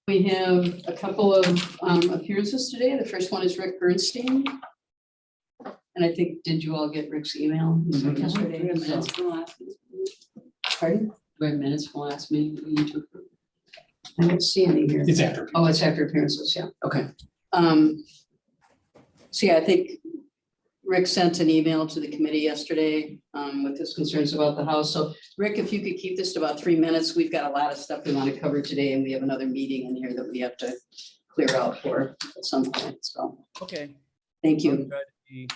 We have a couple of appearances today. The first one is Rick Bernstein. And I think, did you all get Rick's email yesterday? We have minutes from last meeting. Pardon? We have minutes from last meeting. You took. I don't see any here. It's after. Oh, it's after appearances, yeah. Okay. So yeah, I think Rick sent an email to the committee yesterday with his concerns about the house. So Rick, if you could keep this to about 3 minutes, we've got a lot of stuff we want to cover today and we have another meeting in here that we have to clear out for at some point. So, Okay. thank I'll you. try to be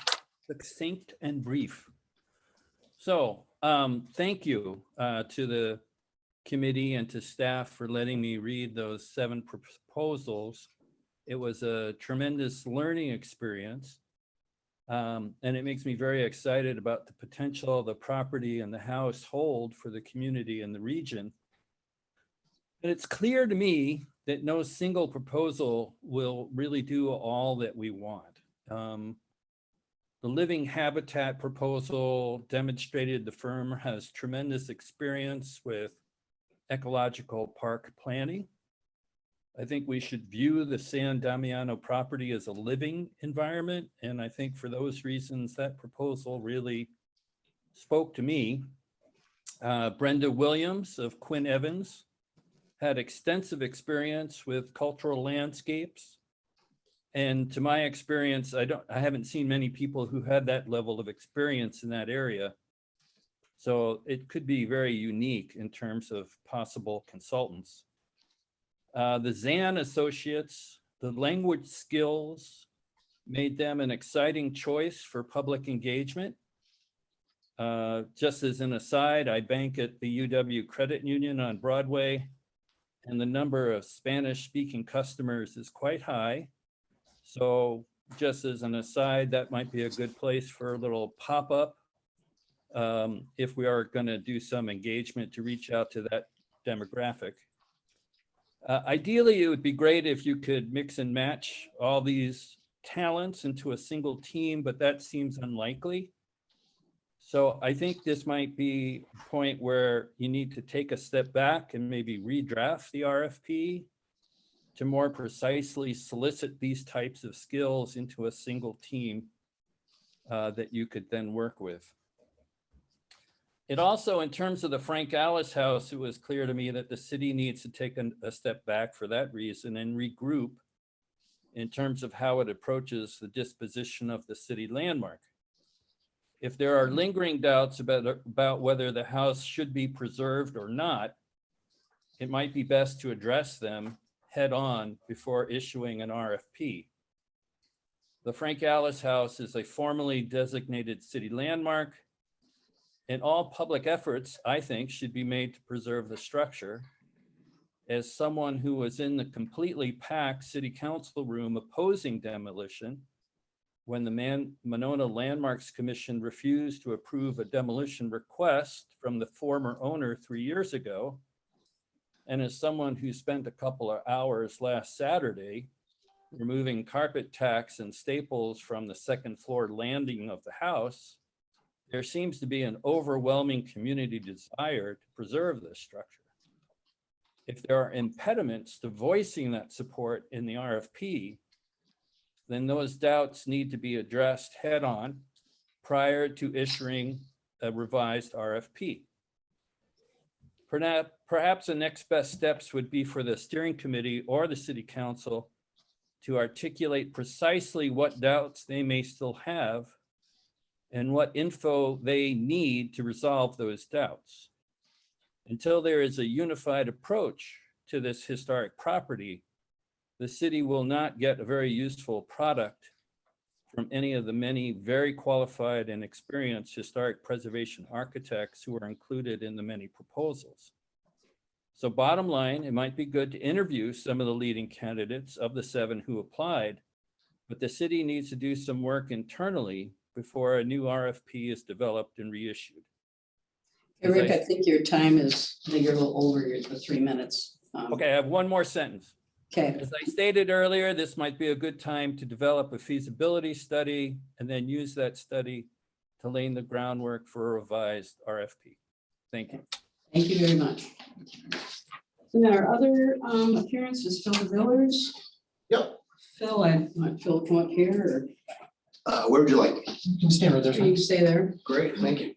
succinct and brief. So, thank you to the committee and to staff for letting me read those 7 proposals. It was a tremendous learning experience. And it makes me very excited about the potential of the property and the house hold for the community and the region. And it's clear to me that no single proposal will really do all that we want. The living habitat proposal demonstrated the firm has tremendous experience with ecological park planning. I think we should view the San Damiano property as a living environment. And I think for those reasons, that proposal really spoke to me. Brenda Williams of Quinn Evans had extensive experience with cultural landscapes. And to my experience, I haven't seen many people who had that level of experience in that area. So it could be very unique in terms of possible consultants. The Zan Associates, the language skills made them an exciting choice for public engagement. Just as an aside, I bank at the UW Credit Union on Broadway, and the number of Spanish-speaking customers is quite high. So just as an aside, that might be a good place for a little pop-up if we are going to do some engagement to reach out to that demographic. Ideally, it would be great if you could mix and match all these talents into a single team, but that seems unlikely. So I think this might be a point where you need to take a step back and maybe redraft the RFP to more precisely solicit these types of skills into a single team that you could then work with. It also, in terms of the Frank Alice House, it was clear to me that the city needs to take a step back for that reason and regroup in terms of how it approaches the disposition of the city landmark. If there are lingering doubts about whether the house should be preserved or not, it might be best to address them head on before issuing an RFP. The Frank Alice House is a formally designated city landmark, and all public efforts, I think, should be made to preserve the structure. As someone who was in the completely packed city council room opposing demolition when the Monona Landmarks Commission refused to approve a demolition request from the former owner 3 years ago, and as someone who spent a couple of hours last Saturday removing carpet tacks and staples from the second floor landing of the house, there seems to be an overwhelming community desire to preserve this structure. If there are impediments to voicing that support in the RFP, then those doubts need to be addressed head on prior to issuing a revised RFP. Perhaps the next best steps would be for the steering committee or the city council to articulate precisely what doubts they may still have and what info they need to resolve those doubts. Until there is a unified approach to this historic property, the city will not get a very useful product from any of the many very qualified and experienced historic preservation architects who are included in the many proposals. So bottom line, it might be good to interview some of the leading candidates of the 7 who applied, but the city needs to do some work internally before a new RFP is developed and reissued. Hey, Rick, I think your time is, I think you're a little over the 3 minutes. Okay, I have one more sentence. Okay. As I stated earlier, this might be a good time to develop a feasibility study and then use that study to lay the groundwork for a revised RFP. Thank you. Thank you very much. And our other appearance is Phil Villers. Yep. Phil, I want Phil to come up here, Where would you like? You can stand right or there. you can stay there. Great, thank you.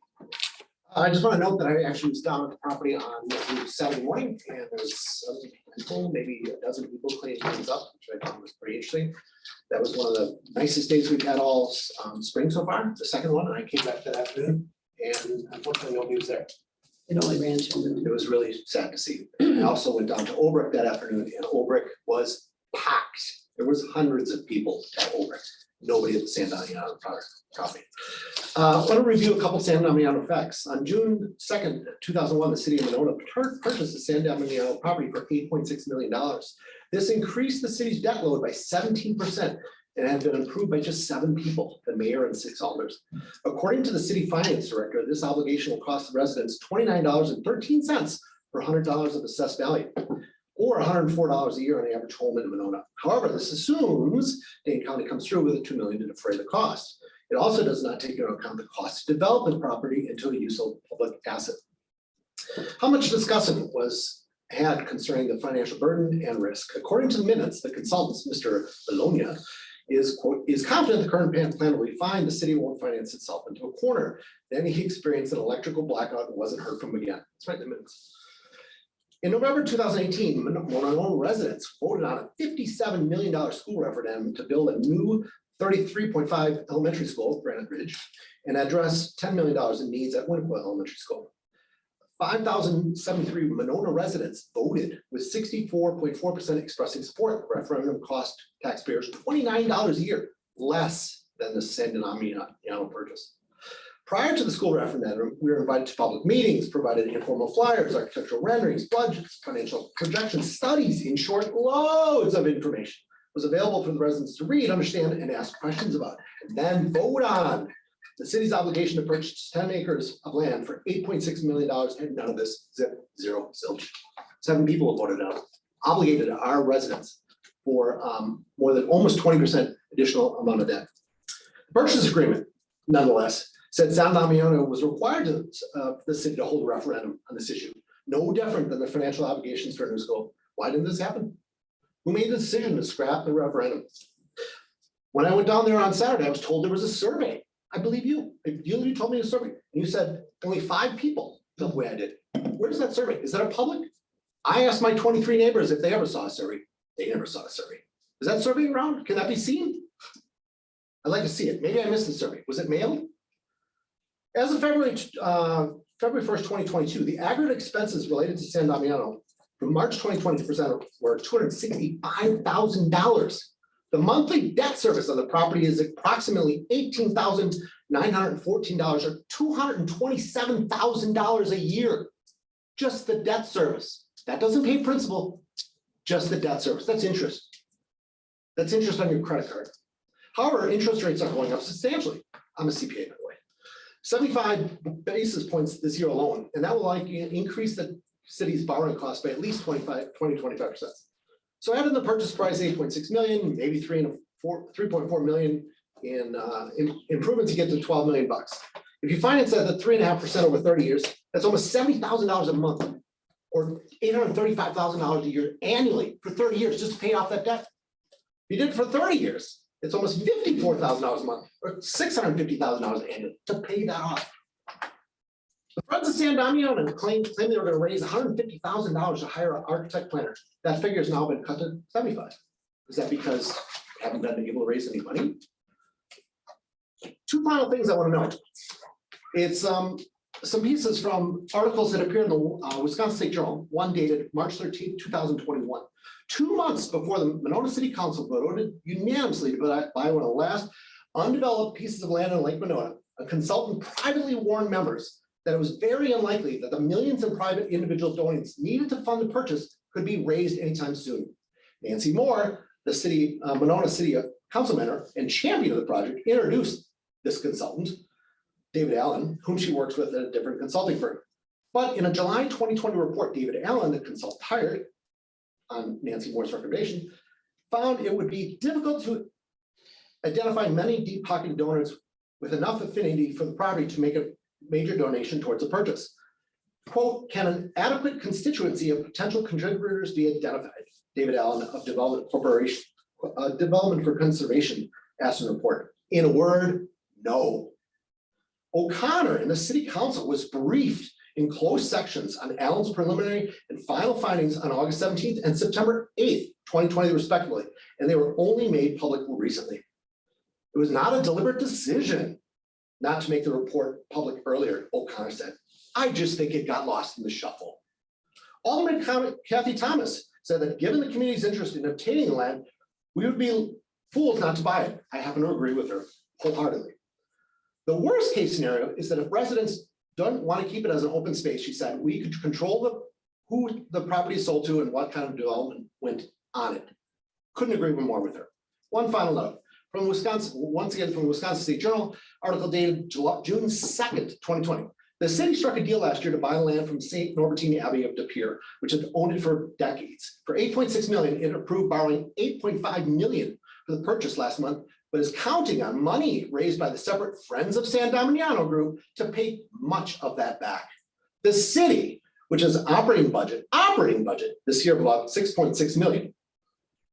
I just want to note that I actually was down at the property on Saturday morning, and there's some people, maybe a dozen people cleaning things up, which I thought was pretty interesting. That was one of the nicest days we've had all spring so far, the second one, and I came back that afternoon, and unfortunately nobody was there. It only ran till noon. It was really sad to see. I also went down to Olbrich that afternoon, and Olbrich was packed. There was hundreds of people at Olbrich. Nobody at the San Damiano property. I want to review a couple San Damiano facts. On June 2nd, 2001, the city of Monona purchased the San Damiano property for $8.6 million. This increased the city's debt load by 17% and had been approved by just 7 people, the mayor and 6 alders. According to the city finance director, this obligation will cost the residents $29.13 per $100 of assessed value, or $104 a year on the average home in Monona. However, this assumes Dane County comes through with $2 million to defray the cost. It also does not take into account the cost to develop the property into a useful public asset. How much discussion was had concerning the financial burden and risk? According to the minutes, the consultants, Mr. Bologna, is confident the current plan will be fine. The city won't finance itself into a corner. Then he experienced an electrical blackout and wasn't heard from again. That's right in the minutes. In November 2018, Monona residents voted on a $57 million school referendum to build a new 33.5 elementary school, Granite Ridge, and address $10 million in needs at Winnequa Elementary School. 5,073 Monona residents voted, with 64.4% expressing support. The referendum cost taxpayers $29 a year, less than the San Damiano purchase. Prior to the school referendum, we were invited to public meetings, provided informal flyers, architectural renderings, budgets, financial projections, studies, in short, loads of information was available for the residents to read, understand, and ask questions about, and then vote on. The city's obligation to purchase 10 acres of land for $8.6 million, and none of this, zero, zilch. 7 people voted out, obligated our residents for more than almost 20% additional amount of debt. The purchase agreement, nonetheless, said San Damiano was required to the city to hold a referendum on this issue. No different than the financial obligations for a new school. Why didn't this happen? Who made the decision to scrap the referendum? When I went down there on Saturday, I was told there was a survey. I believe you. You told me a survey, and you said only 5 people felt the way I did. Where's that survey? Is that a public? I asked my 23 neighbors if they ever saw a survey. They never saw a survey. Is that survey around? Can that be seen? I'd like to see it. Maybe I missed the survey. Was it mailed? As of February 1st, 2022, the aggregate expenses related to San Damiano from March 2020 were $265,000. The monthly debt service on the property is approximately $18,914, or $227,000 a year. Just the debt service. That doesn't pay principal, just the debt service. That's interest. That's interest on your credit card. However, interest rates are going up substantially. I'm a CPA, by the way. 75 basis points this year alone, and that will likely increase the city's borrowing cost by at least 25%. So add in the purchase price, 8.6 million, maybe 3.4 million in improvements, you get to $12 million. If you finance that at 3.5% over 30 years, that's almost $70,000 a month, or $835,000 a year annually for 30 years just to pay off that debt. If you did it for 30 years, it's almost $54,000 a month, or $650,000 annually to pay that off. The Friends of San Damiano claim they were going to raise $150,000 to hire an architect planner. That figure has now been cut to 75. Is that because we haven't been able to raise any money? 2 final things I want to know. It's some pieces from articles that appear in the Wisconsin State Journal, one dated March 13, 2021. 2 months before the Monona City Council voted unanimously to buy one of the last undeveloped pieces of land in Lake Monona, a consultant privately warned members that it was very unlikely that the millions in private individual donations needed to fund the purchase could be raised anytime soon. Nancy Moore, the city Monona City Council member and champion of the project, introduced this consultant, David Allen, whom she works with at a different consulting firm. But in a July 2020 report, David Allen, the consultant hired on Nancy Moore's recommendation, found it would be difficult to identify many deep-pocketed donors with enough affinity for the property to make a major donation towards the purchase. quote, can an adequate constituency of potential contributors be identified? David Allen of Development Corporation, Development for Conservation asked in a report. In a word, no. O'Connor and the city council was briefed in closed sections on Allen's preliminary and final findings on August 17th and September 8th, 2020 respectively, and they were only made public recently. It was not a deliberate decision not to make the report public earlier, O'Connor said. I just think it got lost in the shuffle. Alderman Kathy Thomas said that given the community's interest in obtaining the land, we would be fools not to buy it. I happen to agree with her wholeheartedly. The worst case scenario is that if residents don't want to keep it as an open space, she said, we could control who the property is sold to and what kind of development went on it. Couldn't agree more with her. One final note from Wisconsin, once again from the Wisconsin State Journal, article dated June 2nd, 2020. The city struck a deal last year to buy land from St. Norbertine Abbey of De Pere, which had owned it for decades. For $8.6 million, it approved borrowing $8.5 million for the purchase last month, but is counting on money raised by the separate Friends of San Damiano group to pay much of that back. The city, which has an operating budget this year of about $6.6 million.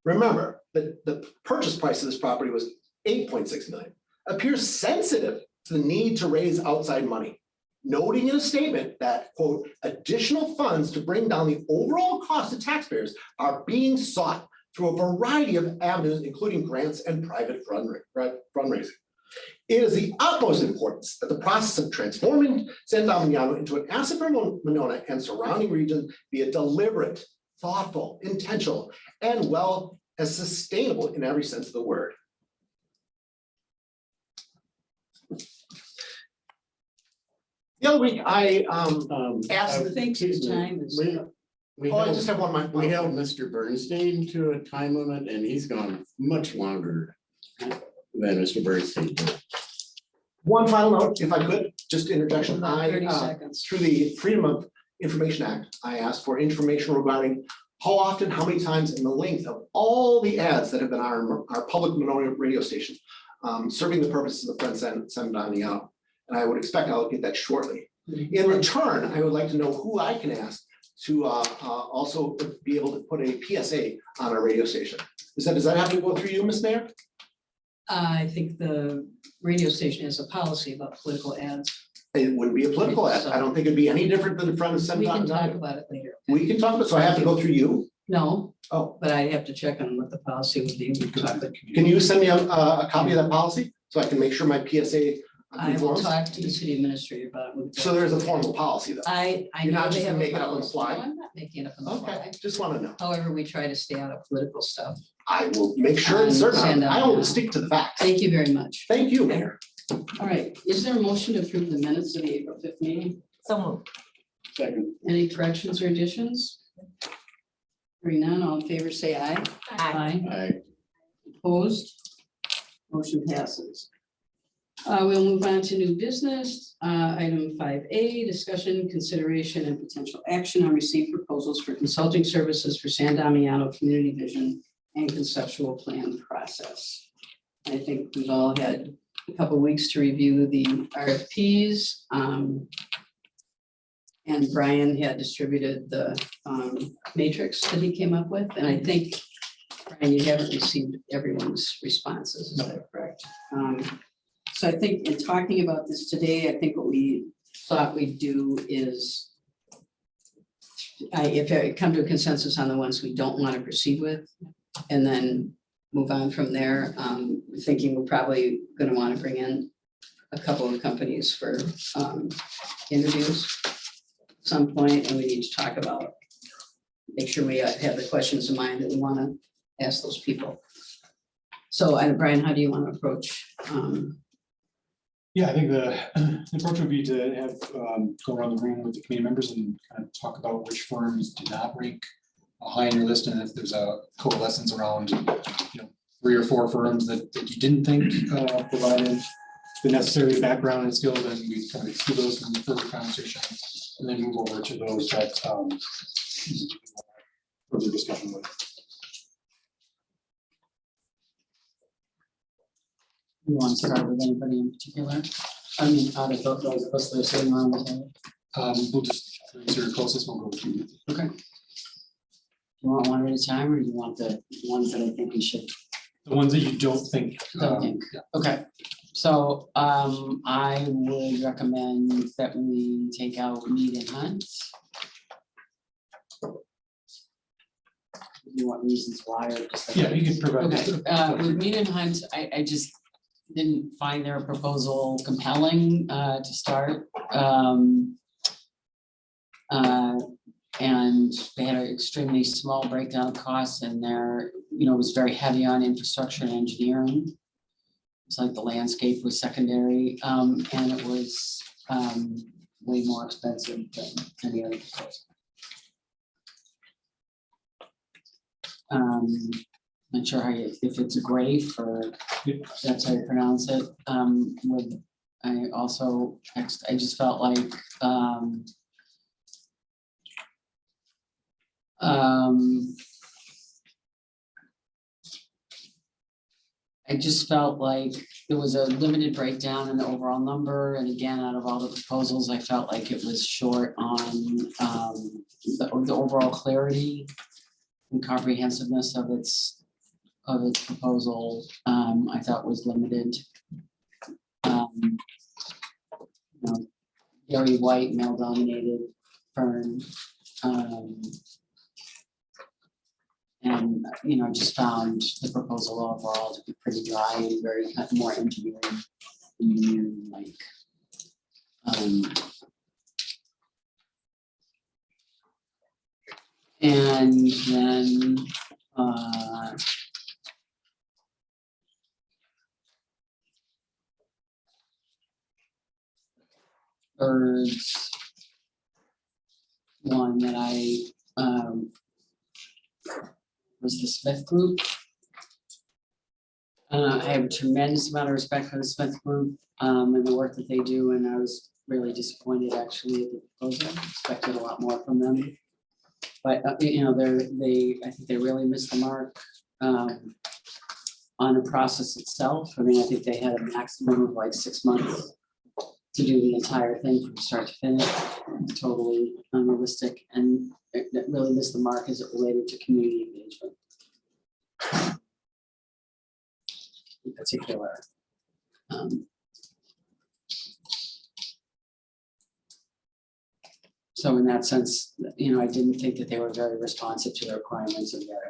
Remember that the purchase price of this property was $8.6 million, appears sensitive to the need to raise outside money, noting in a statement that, quote, additional funds to bring down the overall cost to taxpayers are being sought through a variety of avenues, including grants and private fundraising. It is the utmost importance that the process of transforming San Damiano into an asset for Monona and surrounding region be a deliberate, thoughtful, intentional, and well as sustainable in every sense of the word. The other week, I asked. I think the time is. Oh, I just have one of my. We held Mr. Bernstein to a time limit and he's gone much longer than Mr. Bernstein did. One final note, if I could, just interjection. About 30 seconds. Through the Freedom of Information Act, I asked for information regarding how often, how many times, and the length of all the ads that have been on our public Monona radio station, serving the purposes of Friends San Damiano. And I would expect I'll get that shortly. In return, I would like to know who I can ask to also be able to put a PSA on our radio station. Does that have to go through you, Ms. Mayor? I think the radio station has a policy about political ads. It wouldn't be a political ad. I don't think it'd be any different than Friends San We can talk Damiano. about it later. We can talk about, so I have to go through you? No, Oh, but I have to check on what the policy would be. We can talk about- can you send me a copy of that policy so I can make sure my PSA I will conforms? talk to the city administrator about it. So there's a formal policy though. I You're know not they just have gonna a make it up on the policy. fly? No, I'm not making it up on the Okay, fly. just want to know. However, we try to stay out of political stuff. I will make sure it's certain. Send out- I will stick to the facts. Thank you very much. Thank you, Mayor. All right, is there a motion to approve the minutes of the April 5th meeting? So moved. Second. Any corrections or additions? Hearing none, all in favor, say aye. I Opposed? Motion passes. We'll move on to new business. Item 5A, discussion, consideration, and potential action on received proposals for consulting services for San Damiano Community Vision and Conceptual Plan Process. I think we've all had a couple of weeks to review the RFPs. And Brian had distributed the matrix that he came up with, and I think, Brian, you haven't received everyone's responses, is that correct? So I think in talking about this today, I think what we thought we'd do is if I come to a consensus on the ones we don't want to proceed with, and then move on from there, thinking we're probably going to want to bring in a couple of companies for interviews at some point, and we need to talk about, make sure we have the questions in mind that we want to ask those people. So, Brian, how do you want to approach? Yeah, I think the approach would be to have go around the room with the committee members and kind of talk about which firms did not rank high on your list, and if there's a coalescence around, 3 or 4 firms that you didn't think provided the necessary background and skill, then we kind of exclude those from the further conversation, and then move over to those that further discussion with. You want to start with anybody in particular? I mean, out of those that are sitting around the table. We'll just Since you're closest, we'll go with you. Okay. You want one at a time, or do you want the ones that I think we should? The ones that you don't think. Don't think. Yeah. Okay, so I would recommend that we take out meat and hunt. You want reasons why, or just? like- Yeah, you can provide. Okay, with meat and hunt, I just didn't find their proposal compelling to start. And they had an extremely small breakdown of costs, and their, was very heavy on infrastructure and engineering. It's like the landscape was secondary, and it was way more expensive than any other proposal. Not sure if it's Grafe or that's how you pronounce it. I just felt like I just felt like there was a limited breakdown in the overall number, and again, out of all the proposals, I felt like it was short on the overall clarity and comprehensiveness of its proposal. I thought was limited. Very white, male-dominated firm. And just found the proposal overall to be pretty dry and very more engineering like. And then birds. One that I was the Smith Group. I have a tremendous amount of respect for the Smith Group and the work that they do, and I was really disappointed actually at the proposal. Expected a lot more from them, but I think they really missed the mark on the process itself. I mean, I think they had a maximum of like 6 months to do the entire thing from start to finish. Totally unrealistic, and it really missed the mark as it related to community engagement. In particular. So in that sense, I didn't think that they were very responsive to the requirements of the RFP.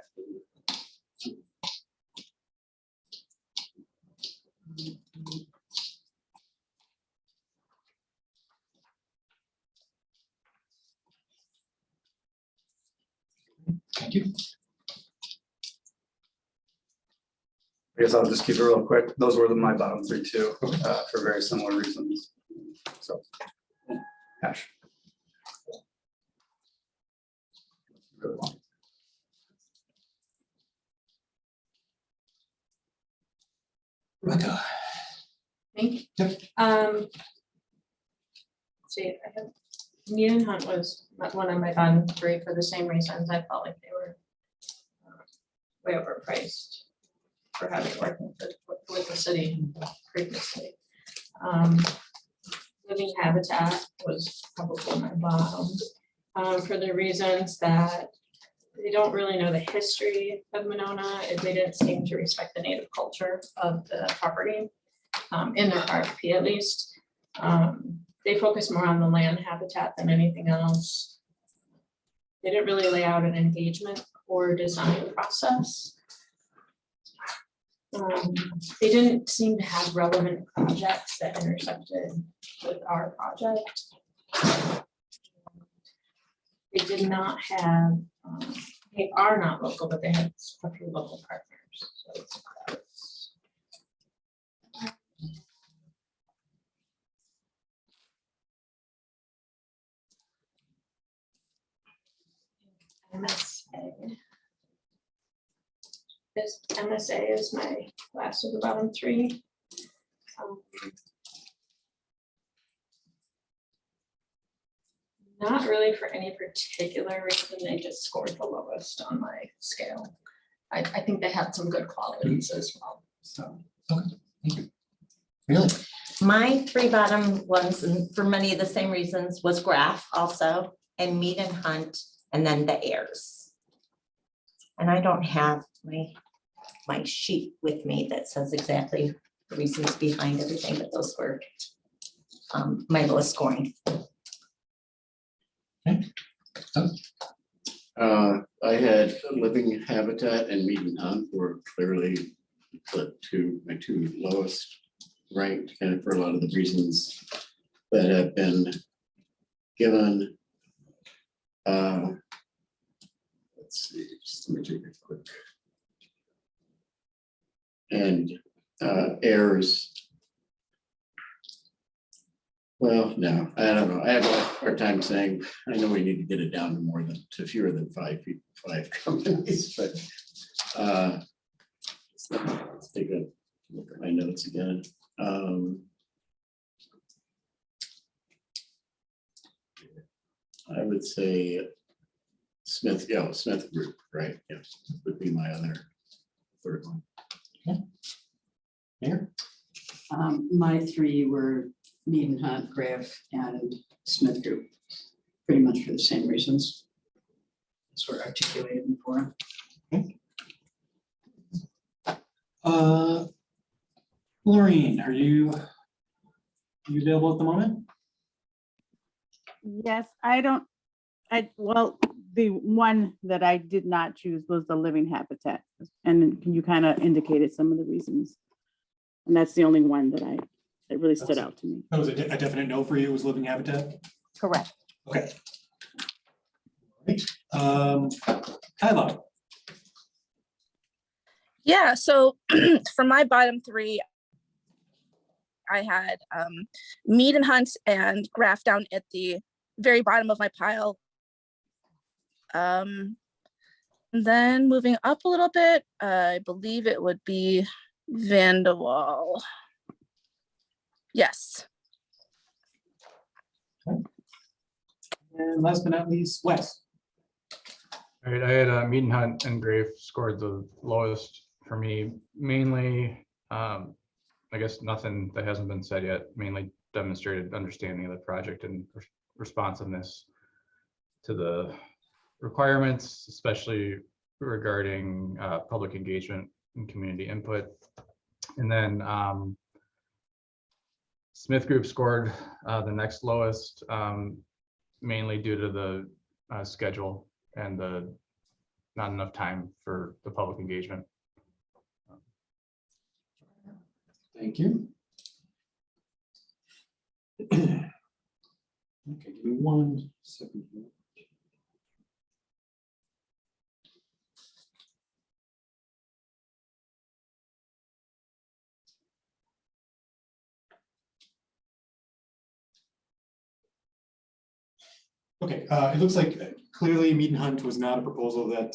Thank you. I guess I'll just keep it real quick. Those were my bottom three too, for very similar reasons. So, Ash. Really long. Rebecca. Me? Yep. See, I have, Mead and Hunt was one of my bottom three for the same reasons. I felt like they were way overpriced for having worked with the city previously. Living Habitat was probably my bottom for the reasons that they don't really know the history of Monona. They didn't seem to respect the native culture of the property in their RFP at least. They focus more on the land habitat than anything else. They didn't really lay out an engagement or design process. They didn't seem to have relevant projects that intersected with our project. They did not have, they are not local, but they have a few local partners. So it's MSA. This MSA is my last of the bottom three. Not really for any particular reason, they just scored the lowest on my scale. I think they had some good qualities as well, so. Really? My three bottom ones, and for many of the same reasons, was Graph also. and Mead and Hunt, and then the heirs. And I don't have my sheet with me that says exactly the reasons behind everything, but those were my lowest scoring. I had Living Habitat and Mead and Hunt were clearly my two lowest ranked, kind of for a lot of the reasons that have been given. Let's see, just let me take a quick. And errors. Well, no, I don't know. I have a hard time saying, I know we need to get it down to fewer than 5 people, 5 companies, but let's take a look at my notes again. I would say Smith Group, right? Yeah, would be my other third one. Mayor? My 3 were Mead and Hunt, Graff, and Smith Group, pretty much for the same reasons. Sort of articulated before. Maureen, are you available at the moment? Yes, well, the one that I did not choose was the Living Habitat. And you kind of indicated some of the reasons. And that's the only one that really stood out to me. That was a definite no for you, was Living Habitat? Correct. Okay. Kyla, Yeah, so for my bottom 3, I had Mead and Hunt and Graff down at the very bottom of my pile. And then moving up a little bit, I believe it would be Vanderwall. Yes. and last but not least, Wes. All right, I had Mead and Hunt and Grave scored the lowest for me, mainly, I guess nothing that hasn't been said yet, mainly demonstrated understanding of the project and responsiveness to the requirements, especially regarding public engagement and community input. And then Smith Group scored the next lowest, mainly due to the schedule and the not enough time for the public engagement. Thank you. Okay, give me 1 second here. Okay, it looks like clearly Mead and Hunt was not a proposal that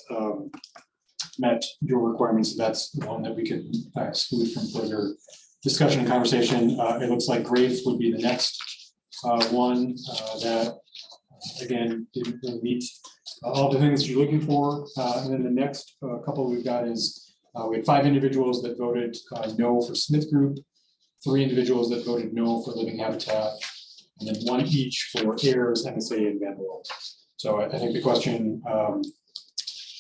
met your requirements. That's one that we could exclude from further discussion and conversation. It looks like Graves would be the next one that, again, didn't really meet all the things you're looking for. And then the next couple we've got is we had 5 individuals that voted no for Smith Group, 3 individuals that voted no for Living Habitat, and then 1 each for heirs, MSA, and Vanderwall. So I think the question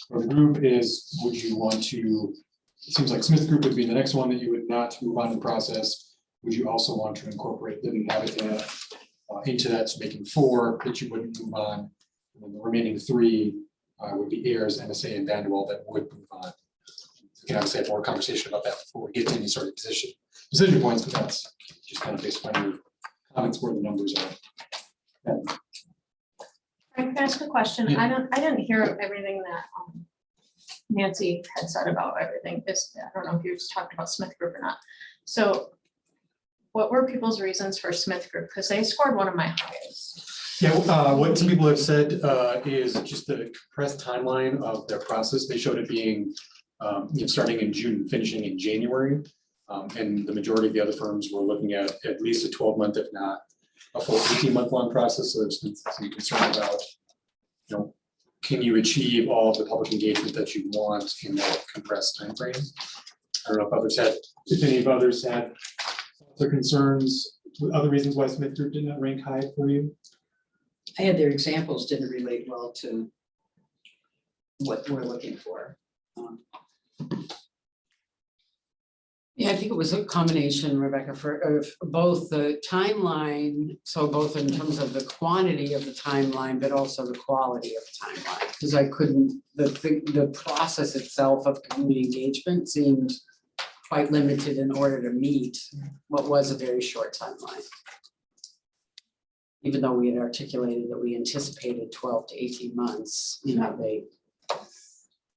for the group is, would you want to, it seems like Smith Group would be the next one that you would not move on in the process. Would you also want to incorporate Living Habitat into that, so making 4 that you wouldn't move on? And then the remaining 3 would be heirs, MSA, and Vanderwall that would move on. We can obviously have more conversation about that before we get to any sort of decision points, but that's just kind of based on your comments where the numbers are. I can ask a question. Yeah. I didn't hear everything that Nancy had said about everything. I don't know if you were just talking about Smith Group or not. So what were people's reasons for Smith Group? Because they scored one of my highest. Yeah, what some people have said is just the compressed timeline of their process. They showed it being starting in June, finishing in January. And the majority of the other firms were looking at least a 12-month, if not a full 18-month long process. So there's been some concern about, can you achieve all of the public engagement that you want in that compressed timeframe? I don't know if any of others had other concerns, other reasons why Smith Group did not rank high for you. I had their examples didn't relate well to what we're looking for. Yeah, I think it was a combination, Rebecca, of both the timeline, so both in terms of the quantity of the timeline, but also the quality of the timeline. Because I couldn't, the process itself of community engagement seemed quite limited in order to meet what was a very short timeline. Even though we had articulated that we anticipated 12 to 18 months, you know,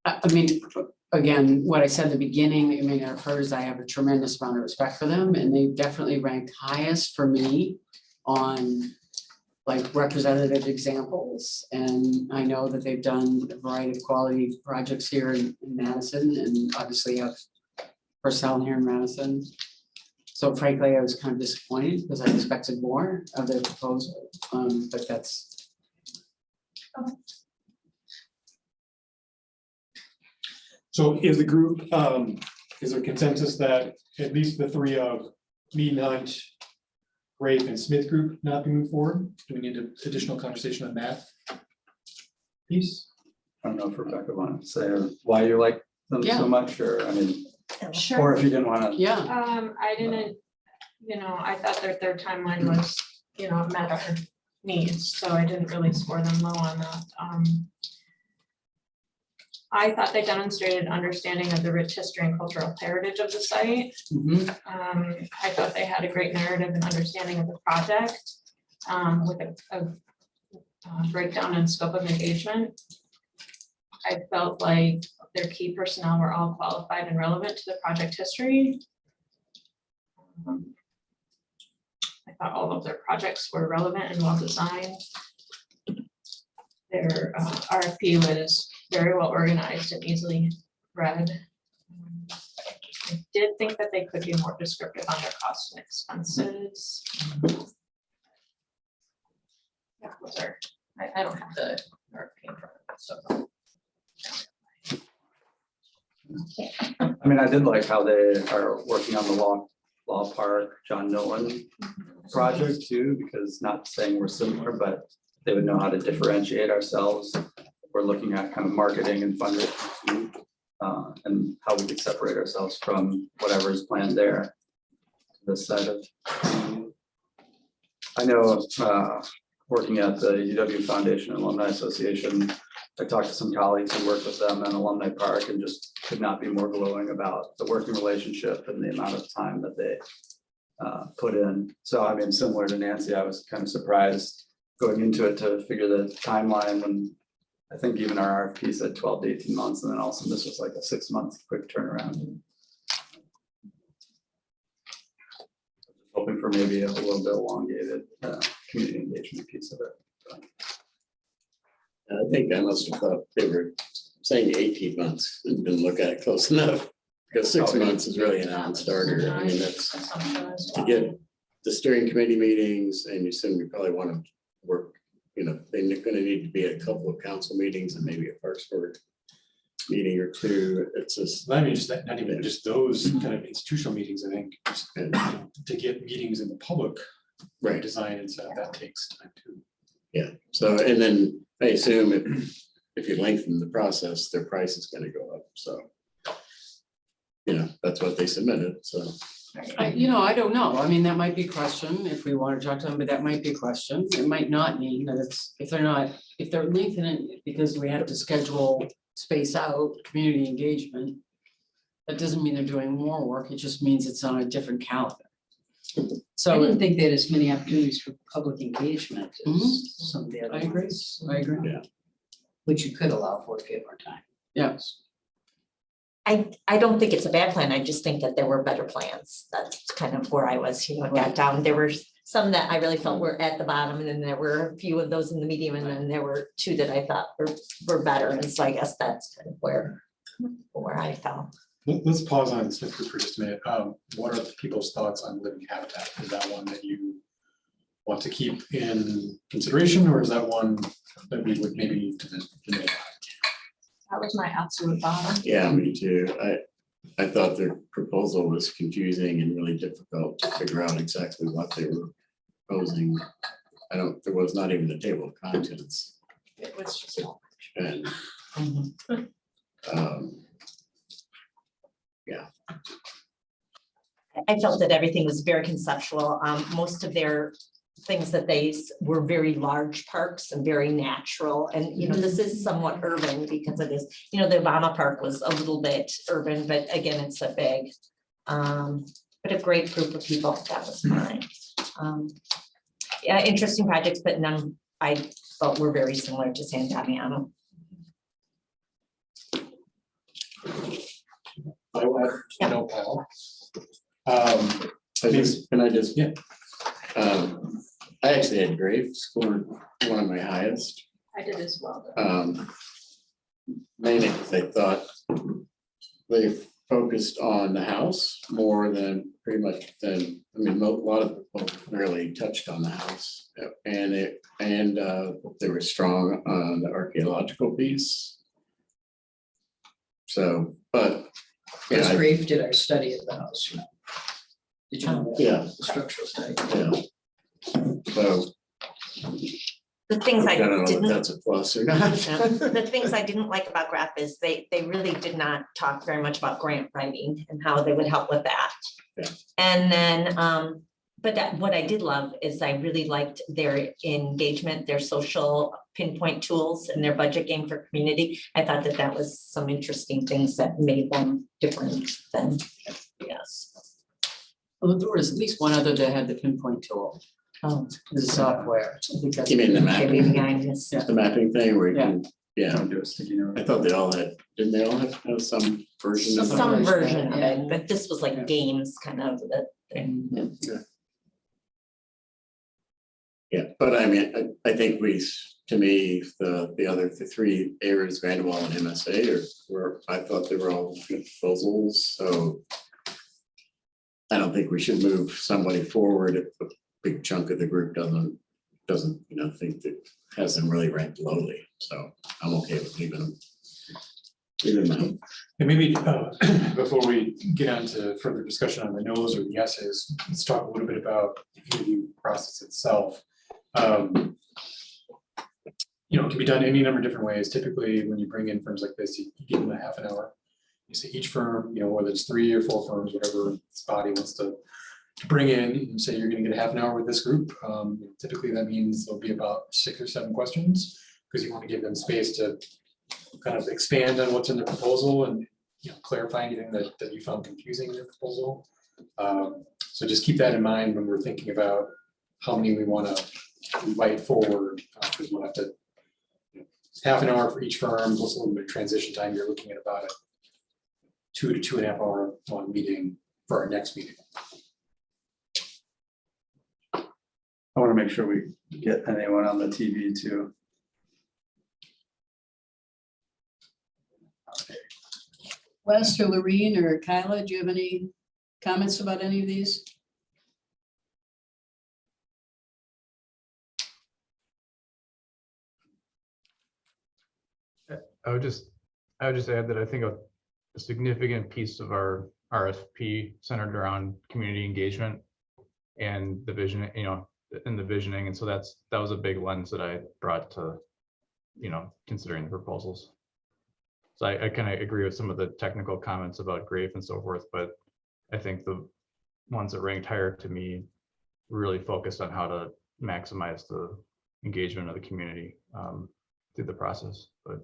I mean, again, what I said at the beginning, I mean, at first, I have a tremendous amount of respect for them, and they definitely ranked highest for me on like representative examples. And I know that they've done a variety of quality projects here in Madison, and obviously have personnel here in Madison. So frankly, I was kind of disappointed because I expected more of their proposal, but that's. So is the group, is there consensus that at least the three of Mead and Hunt, Rafe and Smith group not be moved forward? Do we need additional conversation on that piece? I don't know if Rebecca wanted to say why you like them Yeah. so much, or, I mean, or Sure. if you didn't want to. Yeah, I didn't, I thought that their timeline was, met our needs, so I didn't really score them low on that. I thought they demonstrated understanding of the rich history and cultural heritage of the site. I thought they had a great narrative and understanding of the project, with a breakdown and scope of engagement. I felt like their key personnel were all qualified and relevant to the project history. I thought all of their projects were relevant and well designed. Their RFP was very well organized and easily read. I did think that they could be more descriptive on their costs and expenses. Yeah, those are, I don't have the RFP in front of me, so. I mean, I did like how they are working on the Law Park, John Nolan project too, because not saying we're similar, but they would know how to differentiate ourselves. We're looking at kind of marketing and fundraising too, and how we could separate ourselves from whatever is planned there. This side of. I know, working at the UW Foundation Alumni Association, I talked to some colleagues who work with them in Alumni Park and just could not be more glowing about the working relationship and the amount of time that they put in. So I mean, similar to Nancy, I was kind of surprised going into it to figure the timeline when I think even our RFP said 12 to 18 months, and then also this was like a 6-month quick turnaround. Hoping for maybe a little bit elongated community engagement piece of it. I think I must have thought they were saying 18 months and didn't look at it close enough, because 6 months is really a non-starter. I mean, that's to get the steering committee meetings, and you assume you probably want to work, they're going to need to be at a couple of council meetings and maybe a Parks Board meeting or two. It's just, I mean, just that, not even just those kind of institutional meetings, I think, just, to get meetings in the public. Right. Design and stuff, that takes time too. yeah. So, and then I assume if you lengthen the process, their price is going to go up. So, that's what they submitted. So, I don't know. I mean, that might be a question if we want to talk to them, but that might be a question. It might not mean that it's, if they're lengthening it because we have to schedule space out community engagement. That doesn't mean they're doing more work. It just means it's on a different calendar. I So didn't think they had as many opportunities for public engagement as some of the other I agree. ones, I agree. Yeah. which you could allow for if you have more time. Yes. I don't think it's a bad plan. I just think that there were better plans. That's kind of where I was, got down. There were some that I really felt were at the bottom, and then there were a few of those in the medium, and then there were two that I thought were better. And so I guess that's kind of where I fell. Let's pause on Smith Group for just a minute. What are people's thoughts on living habitat? Is that one that you want to keep in consideration, or is that one that we would maybe need to the That was my absolute bottom. yeah, me too. I thought their proposal was confusing and really difficult to figure out exactly what they were proposing. there was not even a table of contents. It was just. And, Mhm. yeah, I felt that everything was very conceptual. Most of their things that were very large parks and very natural. And, this is somewhat urban because it is, the Obama Park was a little bit urban, but again, it's a big, but a great group of people. That was fine. Yeah, interesting projects, but none I felt were very similar to San Damiano. I would Yeah. no pal. can I just? Yeah. I actually had Grave scored one of my highest. I did as well. Mainly because I thought they focused on the house more than pretty much than, a lot of people really touched on the house. And they were strong on the archaeological piece. So, but. Because Yeah, Grafe did our study of the house. Did you know that? Yeah. The structural study. yeah. So, The things I I don't know if didn't. that's a plus or not. The things I didn't like about Graph is they really did not talk very much about grant writing and how they would help with that. Yeah. And then, what I did love is I really liked their engagement, their social pinpoint tools and their budget game for community. I thought that was some interesting things that made them different than, yes. Well, there was at least one other that had the pinpoint tool, Oh, the software. I think that's- You mean the maybe mapping, behind this. Yeah. the mapping thing where you can, yeah, Don't do a sticky note. I thought they all had, didn't they all have some version of it? Some version of Yeah. it, but this was like Yeah. games kind of the thing. Yeah, but I think to me, the three areas, Vanderwall and MSA I thought they were all good proposals, so. I don't think we should move somebody forward if a big chunk of the group doesn't, think that has them really ranked lowly, so I'm okay with leaving them. Leaving them. And maybe before we get on to further discussion on the no's or the yeses, let's talk a little bit about the interview process itself. It can be done any number of different ways. Typically, when you bring in firms like this, you give them a half an hour. You say each firm, whether it's 3 or 4 firms, whatever this body wants to bring in, you say you're going to get a half an hour with this group. Typically, that means there'll be about 6 or 7 questions because you want to give them space to kind of expand on what's in the proposal and clarify anything that you found confusing in the proposal. So just keep that in mind when we're thinking about how many we want to invite forward, because we'll have to half an hour for each firm plus a little bit of transition time. You're looking at about a 2 to 2.5 hour long meeting for our next meeting. I want to make sure we get anyone on the TV too. Wes or Lorene or Kyla, do you have any comments about any of these? I would just add that I think a significant piece of our RFP centered around community engagement and the vision, and the visioning. And so that was a big lens that I brought to, considering the proposals. So I kind of agree with some of the technical comments about Grave and so forth, but I think the ones that ranked higher to me really focused on how to maximize the engagement of the community through the process. But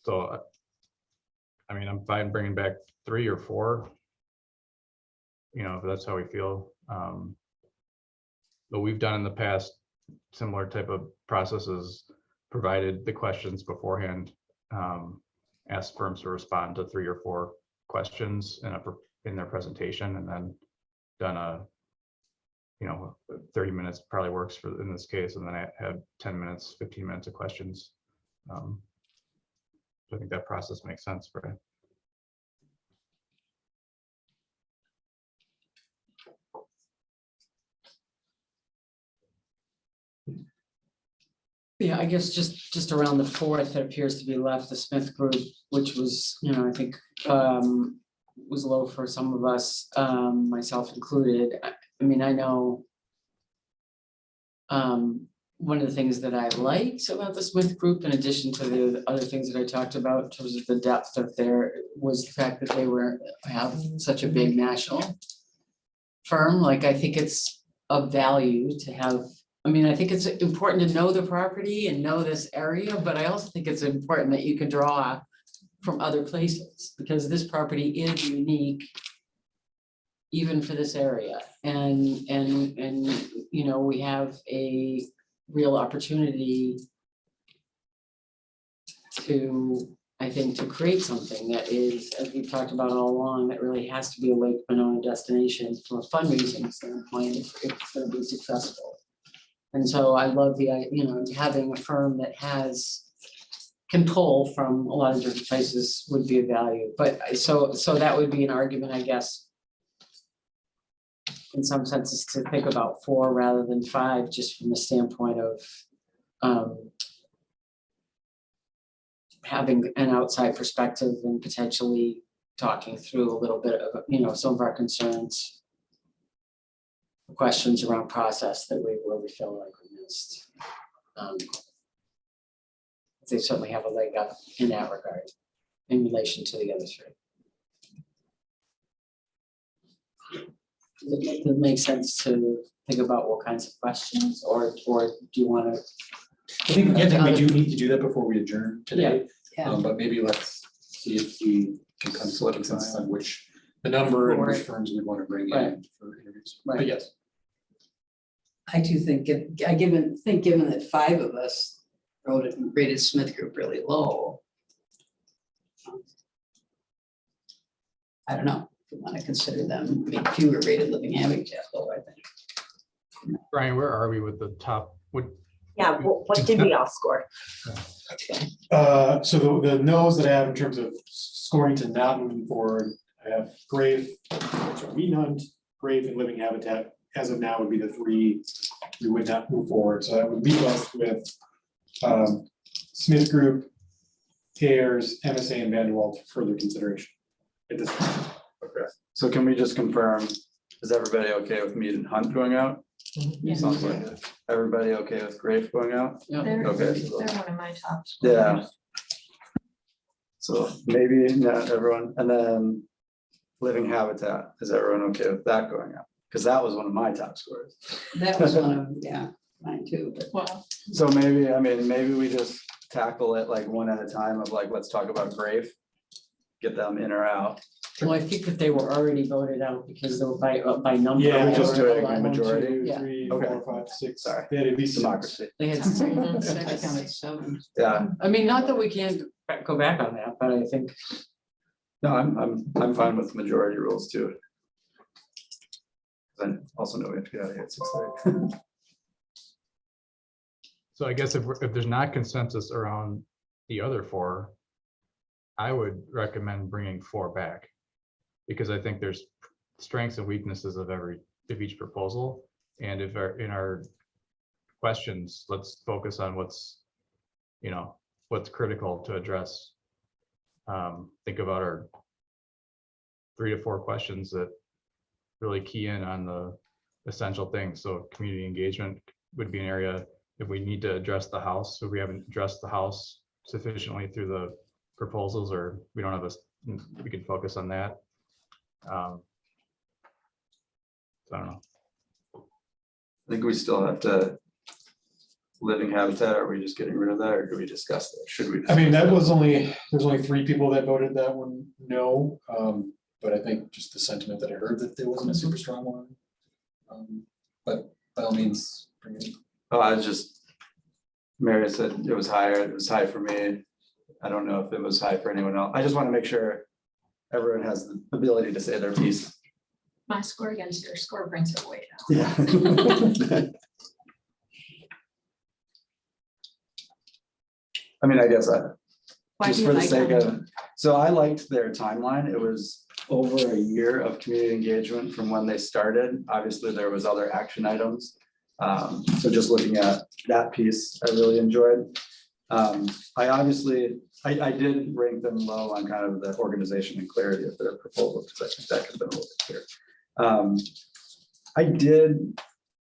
so, I'm fine bringing back 3 or 4, if that's how we feel. But we've done in the past similar type of processes, provided the questions beforehand, asked firms to respond to 3 or 4 questions in their presentation, and then done a 30 minutes probably works for in this case, and then I had 10 minutes, 15 minutes of questions. So I think that process makes sense, right? Yeah, I guess just around the 4th, it appears to be left, the Smith group, which was, I think was low for some of us, myself included. I know one of the things that I liked about the Smith Group, in addition to the other things that I talked about in terms of the depth of their, was the fact that they have such a big national firm. Like, I think it's of value to have, I mean, I think it's important to know the property and know this area, but I also think it's important that you can draw from other places, because this property is unique even for this area. And, you know, we have a real opportunity to, I think, to create something that is, as we've talked about all along, that really has to be a Lake Monona destination from a fundraising standpoint if it's gonna be successful. And so I love the, you know, having a firm that can pull from a lot of different places would be a value. But so that would be an argument, I guess, in some senses, to think about 4 rather than 5, just from the standpoint of having an outside perspective and potentially talking through a little bit of, you know, some of our concerns, questions around process that where we feel like we missed. They certainly have a leg up in that regard in relation to the other 3. Does it make sense to think about what kinds of questions, or do you want to? I think we do need to do that before we adjourn today. Yeah. But maybe let's see if we can come to a consensus on the number and which firms we want to bring in for interviews. But yes. I do think, given that 5 of us rated Smith Group really low. I don't know, if we want to consider them, I mean, fewer rated Living Habitat low, I think. Brian, where are we with the top? Yeah, what did we all score? So the no's that I have in terms of scoring to not moving forward, I have Grave, Meat Hunt, Grave, and Living Habitat. As of now would be the 3 we would not move forward. So that would leave us with Smith Group, Ayers, MSA, and Vanderwall for further consideration at this point. Okay, so can we just confirm, is everybody okay with Mead and Hunt going out? Sounds like it. Everybody okay with Grafe going out? They're Okay. one of my tops. Yeah. So maybe not everyone, and then Living Habitat, is everyone okay with that going out? Because that was one of my top scores. That was one of, mine too, but. Wow. So maybe, I mean, maybe we just tackle it like one at a time of like, let's talk about Grafe. Get them in or out. Well, I think that they were already voted out because they were by number. Yeah, we're just They were doing a lot. a majority. 1, 2, Yeah. 3, Okay. 4, 5, 6. Sorry. They had at least 6. Democracy. They had I 6. counted 7. Yeah, I mean, not that we can't go back on that, but I think, no, I'm fine with majority rules too. Then also know we have to get out of here at 6:30. So I guess if there's not consensus around the other 4, I would recommend bringing 4 back. Because I think there's strengths and weaknesses of each proposal. And if in our questions, let's focus on what's critical to address. Think about our 3 to 4 questions that really key in on the essential things. So community engagement would be an area. If we need to address the house, if we haven't addressed the house sufficiently through the proposals, or we don't have we can focus on that. I don't know. I think we still have to Living Habitat. Are we just getting rid of that, or do we discuss that? Should we? I mean, there's only 3 people that voted that one no. But I think just the sentiment that I heard that there wasn't a super strong one. But by all means, bring it in. Oh, I was just, Mary said it was higher. It was high for me. I don't know if it was high for anyone else. I just want to make sure everyone has the ability to say their piece. My score against your score brings it way down. Yeah. I mean, I guess Why just do for you the like sake that? of, so I liked their timeline. It was over a year of community engagement from when they started. Obviously, there was other action items. So just looking at that piece, I really enjoyed. I did rank them low on kind of the organization and clarity of their proposal, because I think that could have been a little bit clearer. I did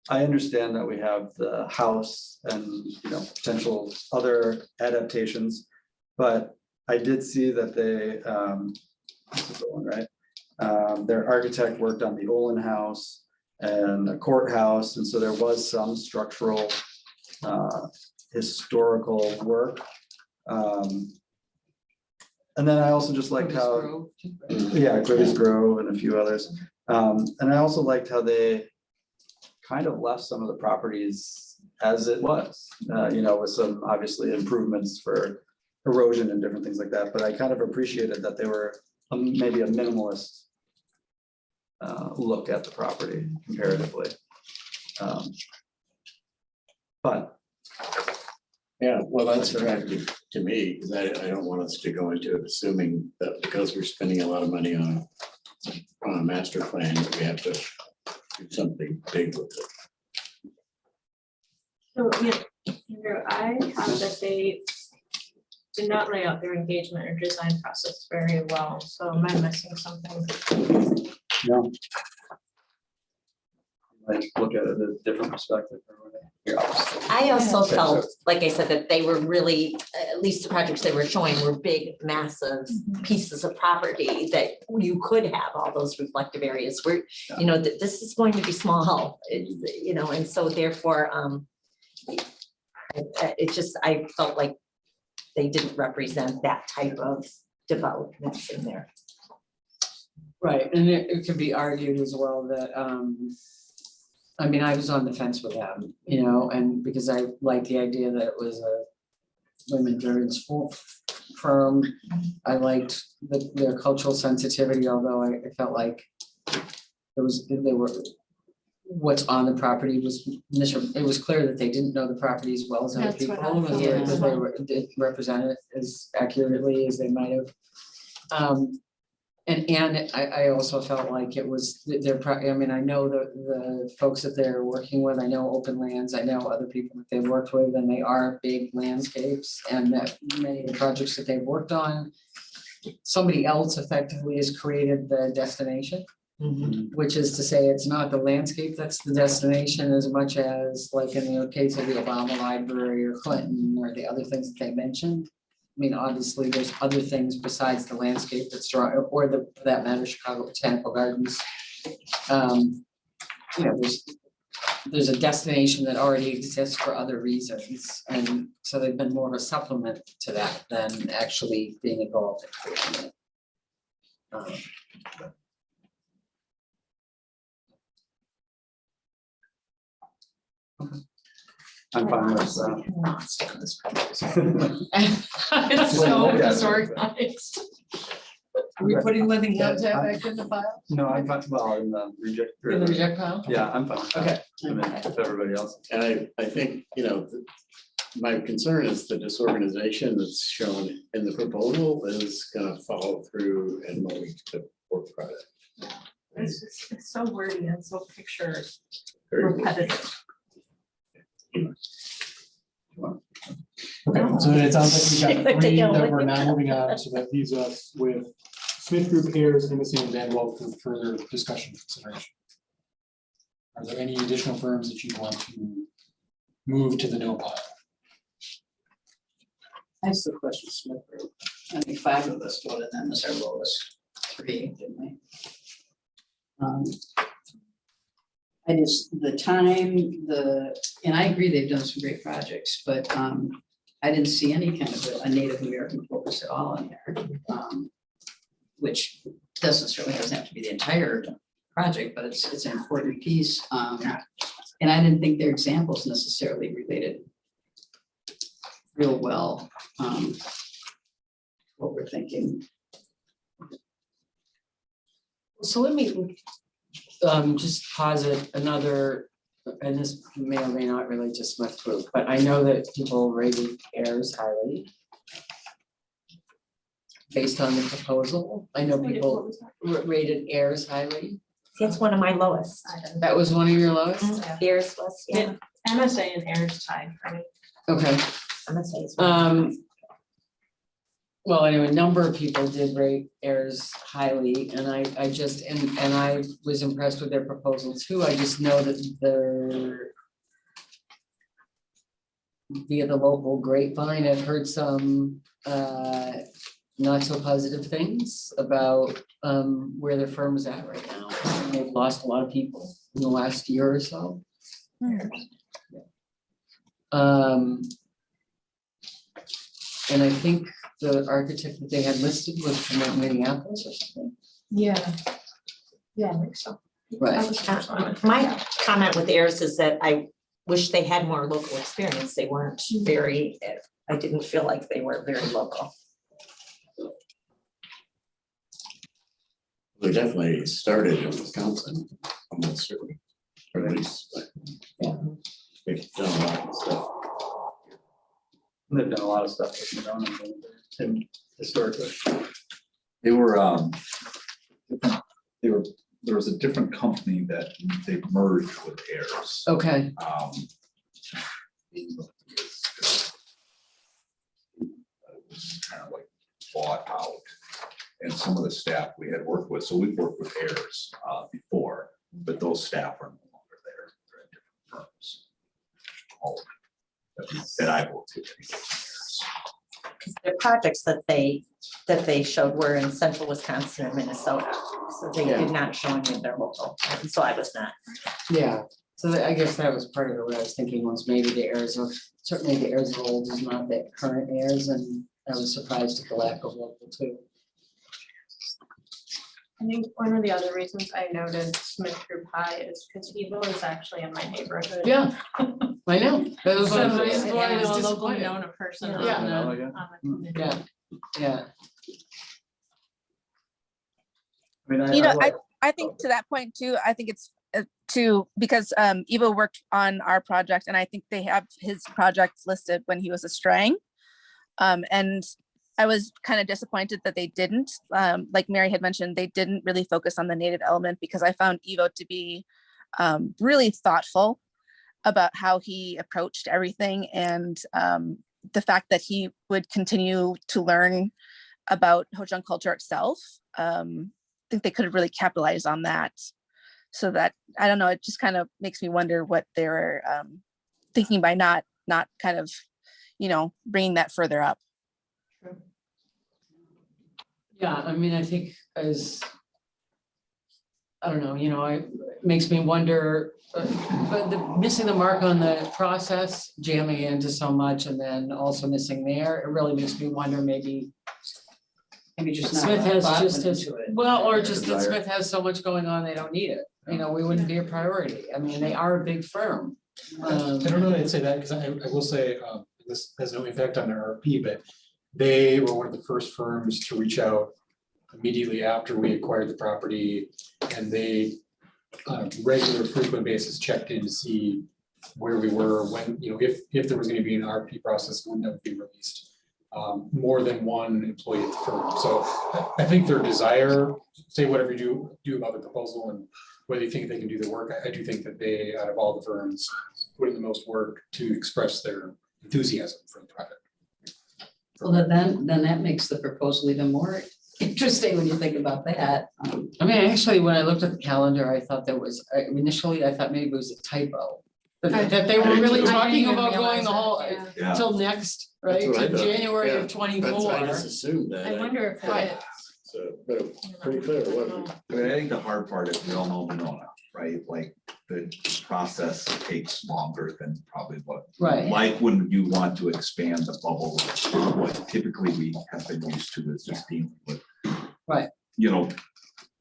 I understand that we have the house and, potential other adaptations. But I did see that they, this is the one, right? Their architect worked on the Olin House and the courthouse, and so there was some structural historical work. And then I also just liked how, Grivy's Grove and a few others. And I also liked how they kind of left some of the properties as it was, with some obviously improvements for erosion and different things like that. But I kind of appreciated that they were maybe a minimalist look at the property comparatively. But Yeah, well, that's attractive to me, because I don't want us to go into it assuming that because we're spending a lot of money on a master plan, that we have to do something big with it. So, Andrew, I have that they did not lay out their engagement or design process very well, so am I missing something? like look at it a different perspective. I also felt, like I said, that they were really, at least the projects they were showing were big, massive pieces of property that you could have all those reflective areas where, this is going to be small, and so therefore, it just, I felt like they didn't represent that type of developments in there. Right, and it could be argued as well that, I was on the fence with them, and because I liked the idea that it was a women-driven school firm. I liked their cultural sensitivity, although I felt like what's on the property was, it was clear that they didn't know the property as well as other That's what people. I And felt they as were, did represent it as accurately as they might have. And I also felt like it was, I know the folks that they're working with, I know Open Lands, I know other people that they've worked with, and they are big landscapes, and that many of the projects that they've worked on, somebody else effectively has created the destination. Which is to say, it's not the landscape that's the destination as much as like in the case of the Obama Library or Clinton or the other things that they mentioned. Obviously, there's other things besides the landscape that's drawn, or for that matter, Chicago Botanical Gardens. There's a destination that already exists for other reasons, and so they've been more of a supplement to that than actually being involved in creating it. I'm fine with It's so disorganized. Are we putting living habitat back in the file? No, I'm fine, well, in the reject. In the reject pile? Yeah, I'm fine. with that. Okay. If everybody else. And I think, my concern is the disorganization that's shown in the proposal is gonna follow through and lead to poor product. It's so wordy and so picture Very good. repetitive. Okay, so it sounds like we got three Yeah. that we're now moving on, so that leaves us with Smith Group, Ayers, Emerson, and Van Welt for further discussion consideration. Are there any additional firms that you want to move to the no pile? That's the question, Smith Group. I think 5 of us voted them as our lowest 3, didn't we? I just, the time, and I agree they've done some great projects, but I didn't see any kind of a Native American focus at all in there. Which certainly doesn't have to be the entire project, but it's an important piece. And I didn't think their examples necessarily related real well what we're thinking. So let me just posit another, and this may or may not relate to Smith Group, but I know that people rated Ayers highly based on the proposal. I know people rated Ayers highly. That's one of my lowest. That was one of your lowest? Theirs was, yeah. MSA and Ayers tied for me. Okay. I'm gonna say it's. Well, anyway, a number of people did rate Ayers highly, and I just, and I was impressed with their proposal too. I just know that they're via the local grapevine, I've heard some not so positive things about where their firm is at right now. They've lost a lot of people in the last year or so. And I think the architect that they had listed was from Minneapolis or something. Yeah. Yeah, I think so. Right. That was the first one. My comment with Ayers is that I wish they had more local experience. They weren't very, I didn't feel like they were very local. They definitely started in Wisconsin, almost certainly, or at least, Yeah. they've done a lot of stuff. They've done a lot of stuff with Monona and historically. They were, different- there was a different company that they merged with Ayers. Okay, It was kind of like bought out. And some of the staff we had worked with, so we've worked with Ayers before, but those staff are no longer there. They're at different firms. All of them that I've worked with. The projects that they showed were in central Wisconsin and Minnesota. So they did not show any of their local, and so I was not. yeah, so I guess that was part of it, what I was thinking was maybe the heirs of, certainly the heirs of old is not the current heirs, and I was surprised at the lack of local too. I think one of the other reasons I noted Smith Group High is because Evo is actually in my neighborhood. Yeah, I know. That was So one of I the- why I was am a local disappointed. Monona person on Yeah. the committee. Yeah. I mean, You know, like- I think to that point too, I think it's because Evo worked on our project and I think they have his projects listed when he was a Strang. And I was kind of disappointed that they didn't, like Mary had mentioned, they didn't really focus on the native element because I found Evo to be really thoughtful about how he approached everything and the fact that he would continue to learn about Ho-Chunk culture itself. I think they could have really capitalized on that. So that, I don't know, it just kind of makes me wonder what they're thinking by not kind of, bringing that further up. Yeah, I mean, I think as, I don't know, it makes me wonder, but missing the mark on the process, jamming into so much and then also missing there, it really makes me wonder maybe Maybe just not. Smith a lot has thought just went as, into it. well, or just that Desire. Smith has so much going on, they don't need it. We wouldn't be a priority. I mean, they are a big firm. I don't know that I'd say that, because I will say, this has no impact on their RFP, but they were one of the first firms to reach out immediately after we acquired the property, and they on a regular frequent basis checked in to see where we were, when, if there was gonna be an RFP process, when that would be released. More than one employee at the firm. So I think their desire, say whatever you do about the proposal and whether you think they can do the work, I do think that they, out of all the firms, put in the most work to express their enthusiasm for the project. Well, then that makes the proposal even more interesting when you think about that. I mean, actually, when I looked at the calendar, I thought there was, initially, I thought maybe it was a typo. That they were really I didn't talking even about going realize the it, whole, yeah. Yeah. till next, right, That's what I to thought, January yeah. of That's, '24. I just assumed that. I wonder if Right. it. So, but it was pretty clear, it wasn't. I mean, I think the hard part is we all know Monona, right? Like the process takes longer than probably what. Right. Like when you want to expand the bubble, what typically we have been used to is just dealing with. Right.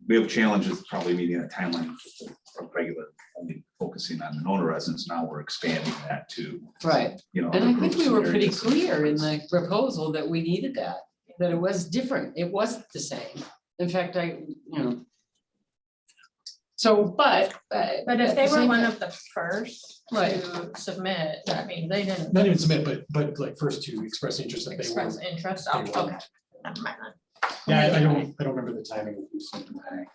We have challenges probably meeting a timeline of regular, only focusing on Monona residents. Now we're expanding that to, Right, and other I think groups we and were pretty areas. clear in the proposal that we needed that it was different, it wasn't the same. In fact, so, but. But if they were one of the first Right. to submit, I mean, they didn't Not even submit, but like first to express interest that they were. express interest. they Oh, were. okay. Never mind then. Yeah, I don't remember the timing of who sent them back.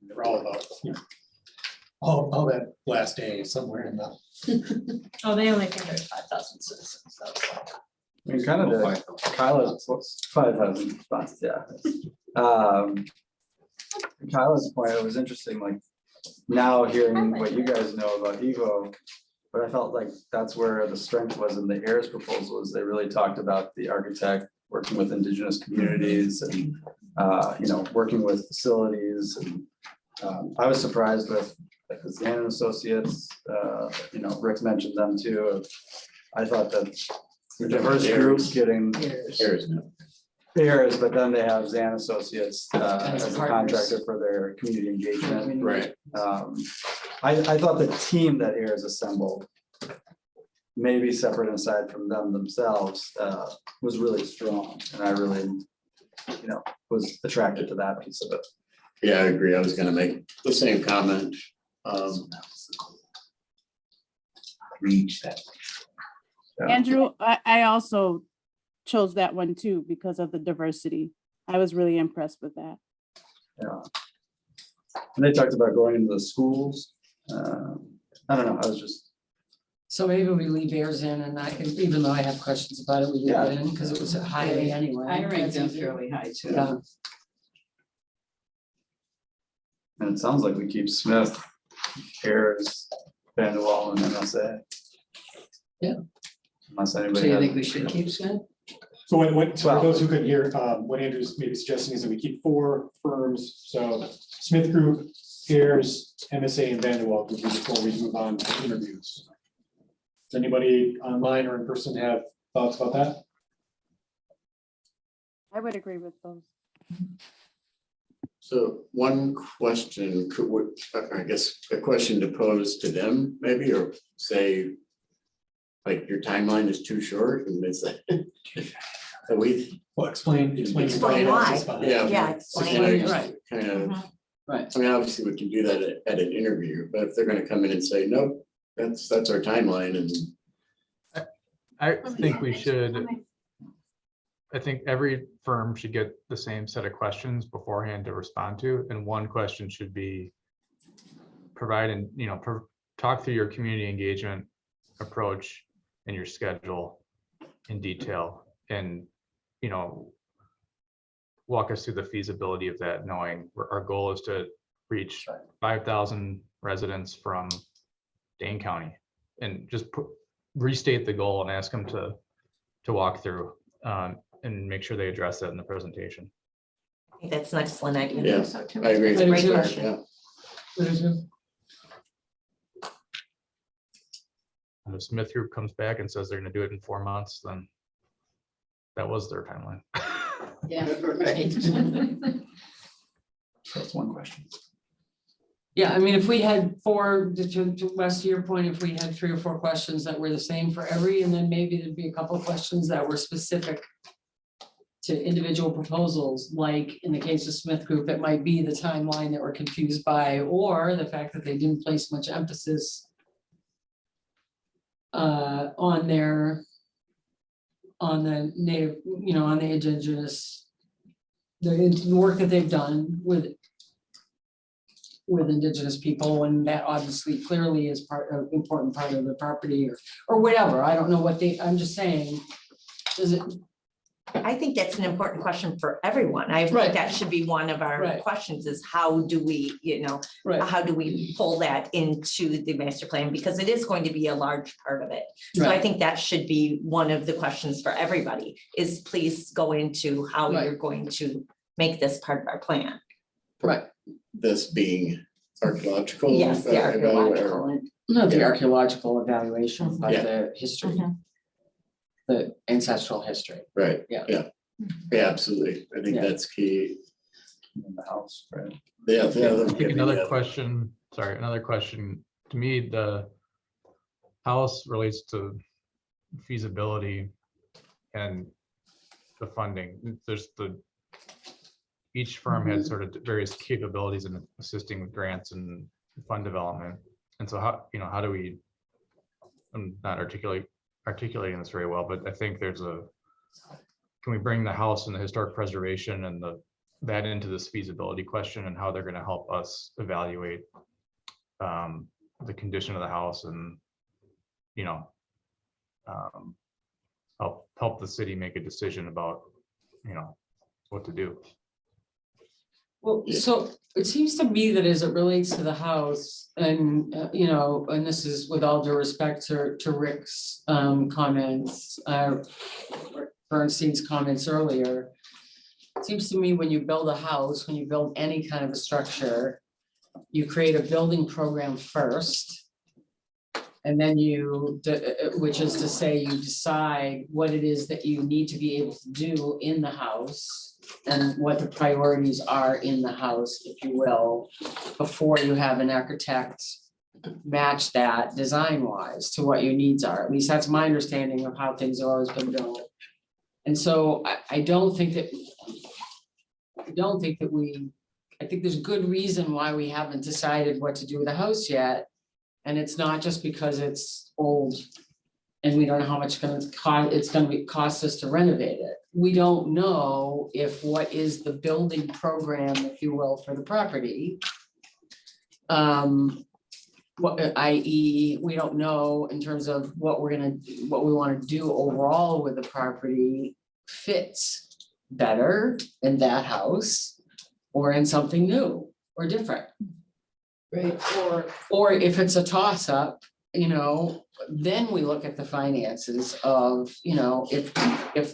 They were all about, all that last day somewhere in the. Oh, they only think there's 5,000 citizens, so it's like, I mean, kind of the Kyla's 5,000 responses, yeah. Kyla's point, it was interesting, like now hearing what you guys know about Evo, but I felt like that's where the strength was in the heirs proposal, is they really talked about the architect working with indigenous communities and, you know, working with facilities. And I was surprised with like the Zan and Associates, you know, Rick mentioned them too. I thought that the diverse groups getting Heirs now. heirs, but then they have Zan Associates As as a partners. contractor for their community engagement. Right. I thought the team that heirs assembled, maybe separate and aside from them themselves, was really strong, and I really, you know, was attracted to that piece of it. Yeah, I agree. I was gonna make the same comment. Reach that. Yeah. Andrew, I also chose that one too because of the diversity. I was really impressed with that. Yeah. And they talked about going into the schools. I don't know, I was just, So maybe we leave heirs in, and I can, even though I have questions about it, we leave it in because it was high A anyway. I ranked them That's easy. fairly high too. Yeah. and it sounds like we keep Smith, heirs, Vanderwall, and MSA. Yeah. Unless So anybody. you has- think we should keep Smith? So what, so Well- for those who couldn't hear, what Andrew's maybe suggesting is that we keep 4 firms, so Smith Group, Ayers, MSA, and Vanderwall Group before we move on to interviews. Does anybody online or in person have thoughts about that? I would agree with those. So one question, I guess, a question to pose to them maybe, or say, like, your timeline is too short and it's like, so we, Well, explain. Explain why. yeah. Yeah, explain. Right. Kind of, Mhm. Right. I mean, obviously we can do that at an interview, but if they're gonna come in and say, nope, that's our timeline and. I think we should, I think every firm should get the same set of questions beforehand to respond to, and one question should be provide and, you know, talk through your community engagement approach and your schedule in detail, and, you know, walk us through the feasibility of that, knowing our goal is to reach 5,000 residents from Dane County, and just restate the goal and ask them to walk through and make sure they address that in the presentation. I think that's an excellent idea. Yeah, So, too. I agree. It's a great I do too. question. Yeah, And if Smith Group comes back and says they're gonna do it in 4 months, then that was their timeline. Yeah, right. So that's one question. Yeah, I mean, if we had 4, to Wes, to your point, if we had 3 or 4 questions that were the same for every, and then maybe there'd be a couple of questions that were specific to individual proposals, like in the case of Smith Group, it might be the timeline that we're confused by, or the fact that they didn't place much emphasis on the native, you know, on the indigenous, the work that they've done with indigenous people, and that obviously clearly is important part of the property, or whatever. I don't know what I'm just saying, does it, I think that's an important question for everyone. I Right. think that should be one of our Right. questions, is how do we, you know, right, how do we pull that into the master plan? Because it is going to be a large part of it. So I right, think that should be one of the questions for everybody, is please go into how Right. you're going to make this part of our plan. right. this being archaeological. Yes, the archaeological and. Not the Yeah. archaeological evaluation, but Yeah. the history, Mhm. the ancestral history. Right, Yeah. yeah. Yeah, absolutely. I think Yeah. that's key. In the house, right? Yeah. the other- I think another question, to me, the house relates to feasibility and the funding. Each firm had sort of various capabilities in assisting with grants and fund development. And so how do we, I'm not articulating this very well, but I think can we bring the house and the historic preservation and that into this feasibility question, and how they're going to help us evaluate the condition of the house, and, you know, help the city make a decision about, what to do. Well, so it seems to me that as it relates to the house and, and this is with all due respect to Rick's comments, Bernstein's comments earlier. It seems to me when you build a house, when you build any kind of a structure, you create a building program first. And then which is to say you decide what it is that you need to be able to do in the house and what the priorities are in the house, if you will, before you have an architect match that design wise to what your needs are. At least that's my understanding of how things have always been built. And so I think there's good reason why we haven't decided what to do with the house yet. And it's not just because it's old and we don't know how much it's gonna cost us to renovate it. We don't know if what is the building program, if you will, for the property. I.e., we don't know in terms of what we want to do overall with the property fits better in that house or in something new or different. Right. Or if it's a toss up, then we look at the finances of, if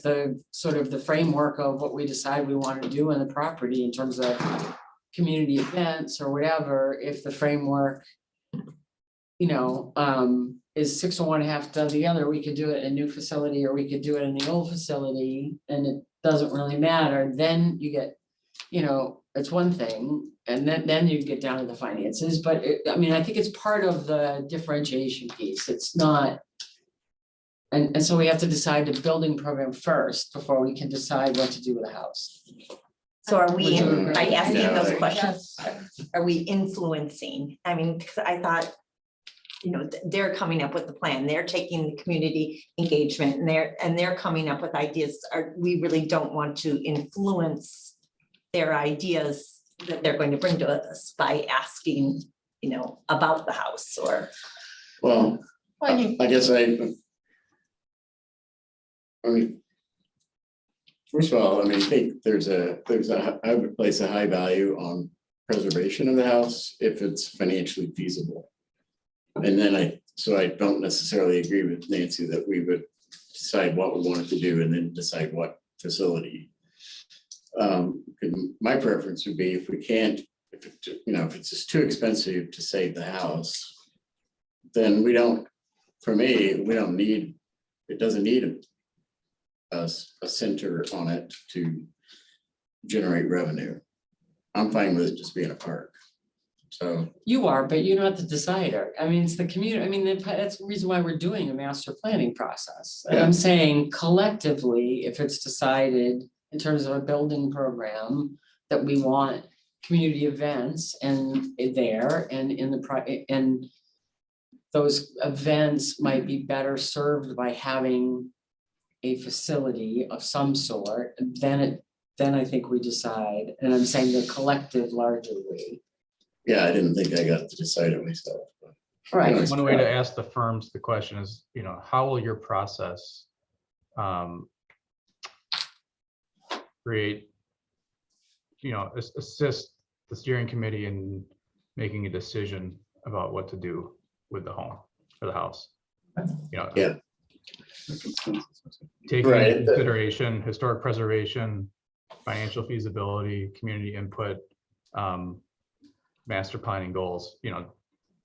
the sort of the framework of what we decide we want to do in the property in terms of community events or whatever, if the framework, is 6 of one, half dozen the other, we could do it in a new facility or we could do it in the old facility and it doesn't really matter. Then you get, it's one thing. And then you get down to the finances, but I think it's part of the differentiation piece. It's not. And so we have to decide the building program first before we can decide what to do with the house. So are we, Would by you- asking Yeah, those like- questions, are we influencing? Because I thought, they're coming up with the plan, they're taking the community engagement and they're coming up with ideas. We really don't want to influence their ideas that they're going to bring to us by asking, about the house or. Well, I guess first of all, I think I would place a high value on preservation of the house if it's financially feasible. And then I don't necessarily agree with Nancy that we would decide what we wanted to do and then decide what facility. My preference would be if we can't, if it's just too expensive to save the house, then we don't need, it doesn't need a center on it to generate revenue. I'm fine with it just being a park. So. You are, but you're not the decider. It's the community. That's the reason why we're doing a master planning process. And I'm saying collectively, if it's decided in terms of a building program that we want community events and and those events might be better served by having a facility of some sort, then I think we decide, and I'm saying the collective larger we. Yeah, I didn't think I got to decide it myself. But, Right. One way to ask the firms the question is, how will your process create, assist the steering committee in making a decision about what to do with the home or the house? Yeah. Taking into consideration historic preservation, financial feasibility, community input, master planning goals.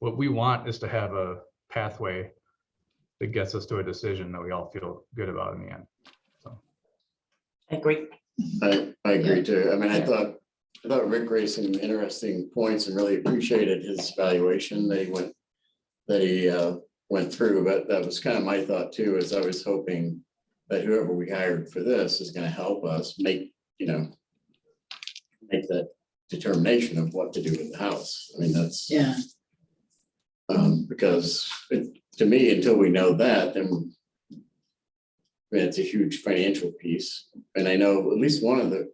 What we want is to have a pathway that gets us to a decision that we all feel good about in the end. So I agree. I agree too. I thought Rick raised some interesting points and really appreciated his evaluation that he went through, but that was kind of my thought too, is I was hoping that whoever we hired for this is going to help us make that determination of what to do with the house. That's because to me, until we know that, then it's a huge financial piece. And I know at least one of the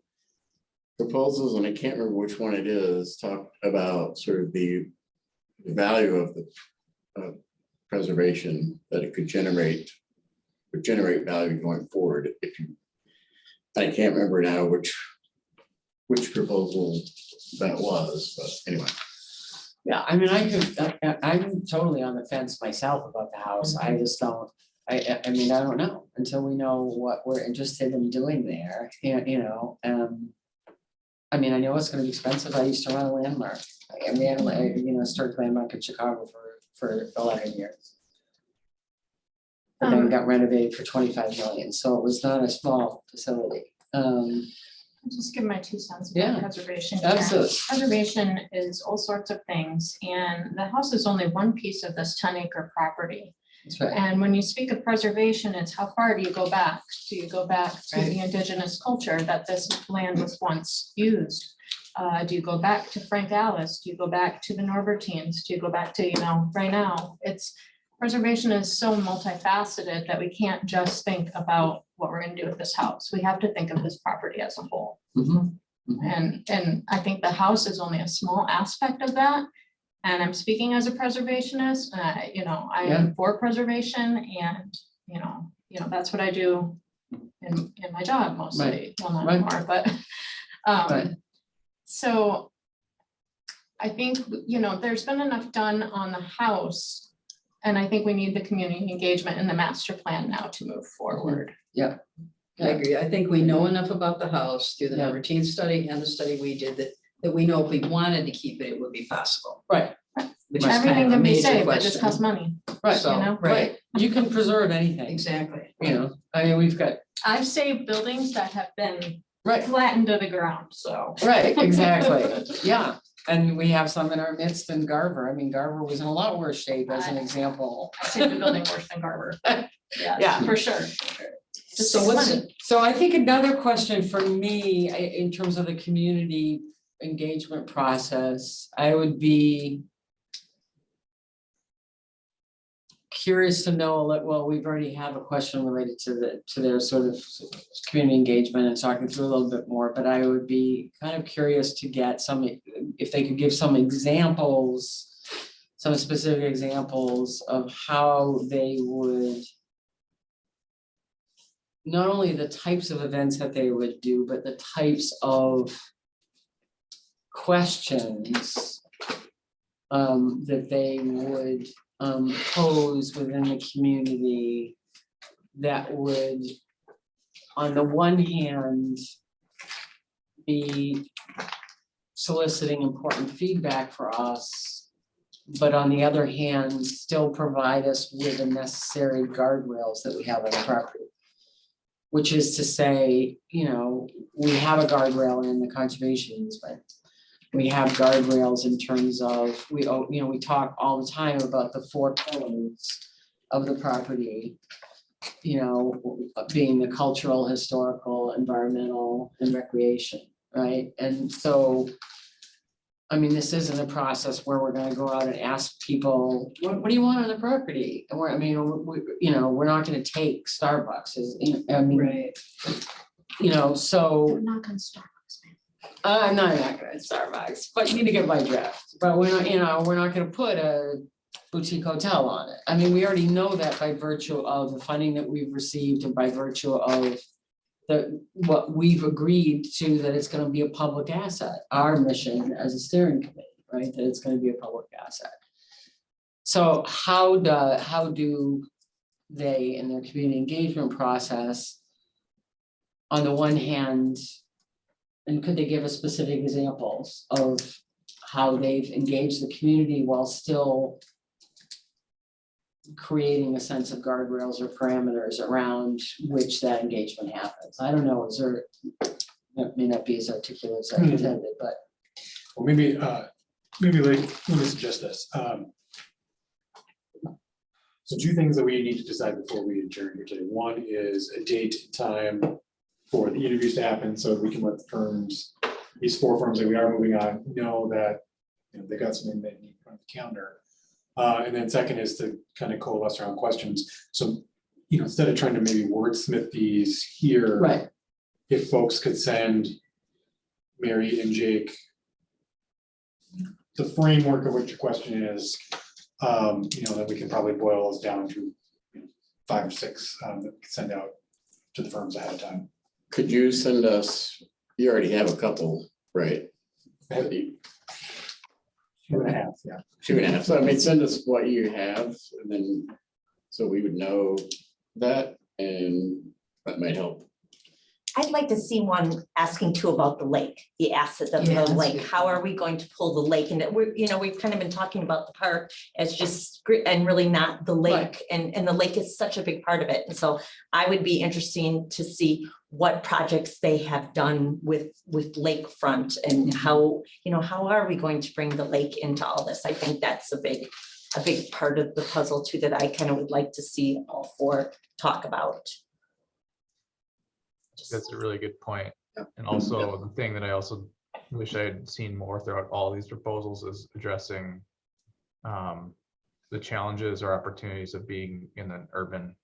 proposals, and I can't remember which one it is, talk about sort of the value of the preservation that it could generate would generate value going forward if you, I can't remember now which proposal that was, but anyway. Yeah, I mean, I'm totally on the fence myself about the house. I just don't, I mean, I don't know until we know what we're interested in doing there, you know, I mean, I know it's gonna be expensive. I used to run a landmark. I ran, you know, historic landmark in Chicago for 11 years. But then it got renovated for 25 million, so it was not a small facility. I'll just give my 2 cents Yeah, about preservation. absolutely. Preservation is all sorts of things, and the house is only one piece of this 10-acre property. That's right. And when you speak of preservation, it's how far do you go back? Do you go back to the indigenous culture that this land was once used? Do you go back to Frank Alice? Do you go back to the Norbertines? Do you go back to, you know, right now? Preservation is so multifaceted that we can't just think about what we're gonna do with this house. We have to think of this property as a whole. Mhm. And I think the house is only a small aspect of that. And I'm speaking as a preservationist, you know, I am for preservation and, you know, that's what I do in my job mostly. Well, not anymore, but, so I think, you know, there's been enough done on the house. And I think we need the community engagement in the master plan now to move forward. I agree. I think we know enough about the house through the Norbertine study and the study we did that we know if we wanted to keep it, it would be possible. Right. Which is kind Everything of a can be major saved, but it just question. costs money. Right, So, you know? right. You can preserve anything, Exactly. you know, I mean, we've got, I've saved buildings that have been right, flattened to the ground, so. right, exactly, yeah. And we have some in our midst in Garver. I mean, Garver was in a lot worse shape as an example. I saved a building worse than Garver. Yeah. Yeah, for sure. Just So takes what's money. So I think another question for me, in terms of the community engagement process, I would be curious to know, well, we've already have a question related to their sort of community engagement and talking through a little bit more, but I would be kind of curious to get some, if they could give some examples, some specific examples of how they would, not only the types of events that they would do, but the types of questions that they would pose within the community that would, on the one hand, be soliciting important feedback for us, but on the other hand, still provide us with the necessary guardrails that we have on the property. Which is to say, you know, we have a guardrail in the conservation easement. We have guardrails in terms of, we talk all the time about the 4 pillars of the property. You know, being the cultural, historical, environmental, and recreation, right? And so, I mean, this isn't a process where we're gonna go out and ask people, what do you want on the property? And we're not gonna take Starbucks, I mean, Right. you know, so. We're not gonna Starbucks, man. I'm not gonna Starbucks, but you need to get my draft. But we're not gonna put a boutique hotel on it. I mean, we already know that by virtue of the funding that we've received and by virtue of what we've agreed to, that it's gonna be a public asset, our mission as a steering committee, right? That it's gonna be a public asset. So how do they, in their community engagement process, on the one hand, and could they give us specific examples of how they've engaged the community while still creating a sense of guardrails or parameters around which that engagement happens? I don't know, that may not be as articulate as I intended, but. Well, maybe let me suggest this. So 2 things that we need to decide before we adjourn here today. One is a date and time for the interviews to happen, so we can let the firms, these 4 firms that we are moving on, know that, you know, they got something they need on the calendar. And then second is to kind of coalesce around questions. So, you know, instead of trying to maybe wordsmith these here, Right. if folks could send Mary and Jake the framework of what your question is, you know, then we can probably boil those down to, you know, 5 or 6 that we can send out to the firms ahead of time. Could you send us, you already have a couple, right? 2.5, yeah. 2.5, so I mean, send us what you have, and then, so we would know that, and that might help. I'd like to see one asking too about the lake, the asset of Yeah, the that's lake. good. How are we going to pull the lake? And we're, we've kind of been talking about the park as just, and really not the lake. And the lake is such a big part of it. And so I would be interesting to see what projects they have done with lakefront and how, how are we going to bring the lake into all this? I think that's a big part of the puzzle too, that I kind of would like to see all 4 talk about. That's a really good point. And also the thing that I also wish I had seen more throughout all these proposals is addressing the challenges or opportunities of being in an urban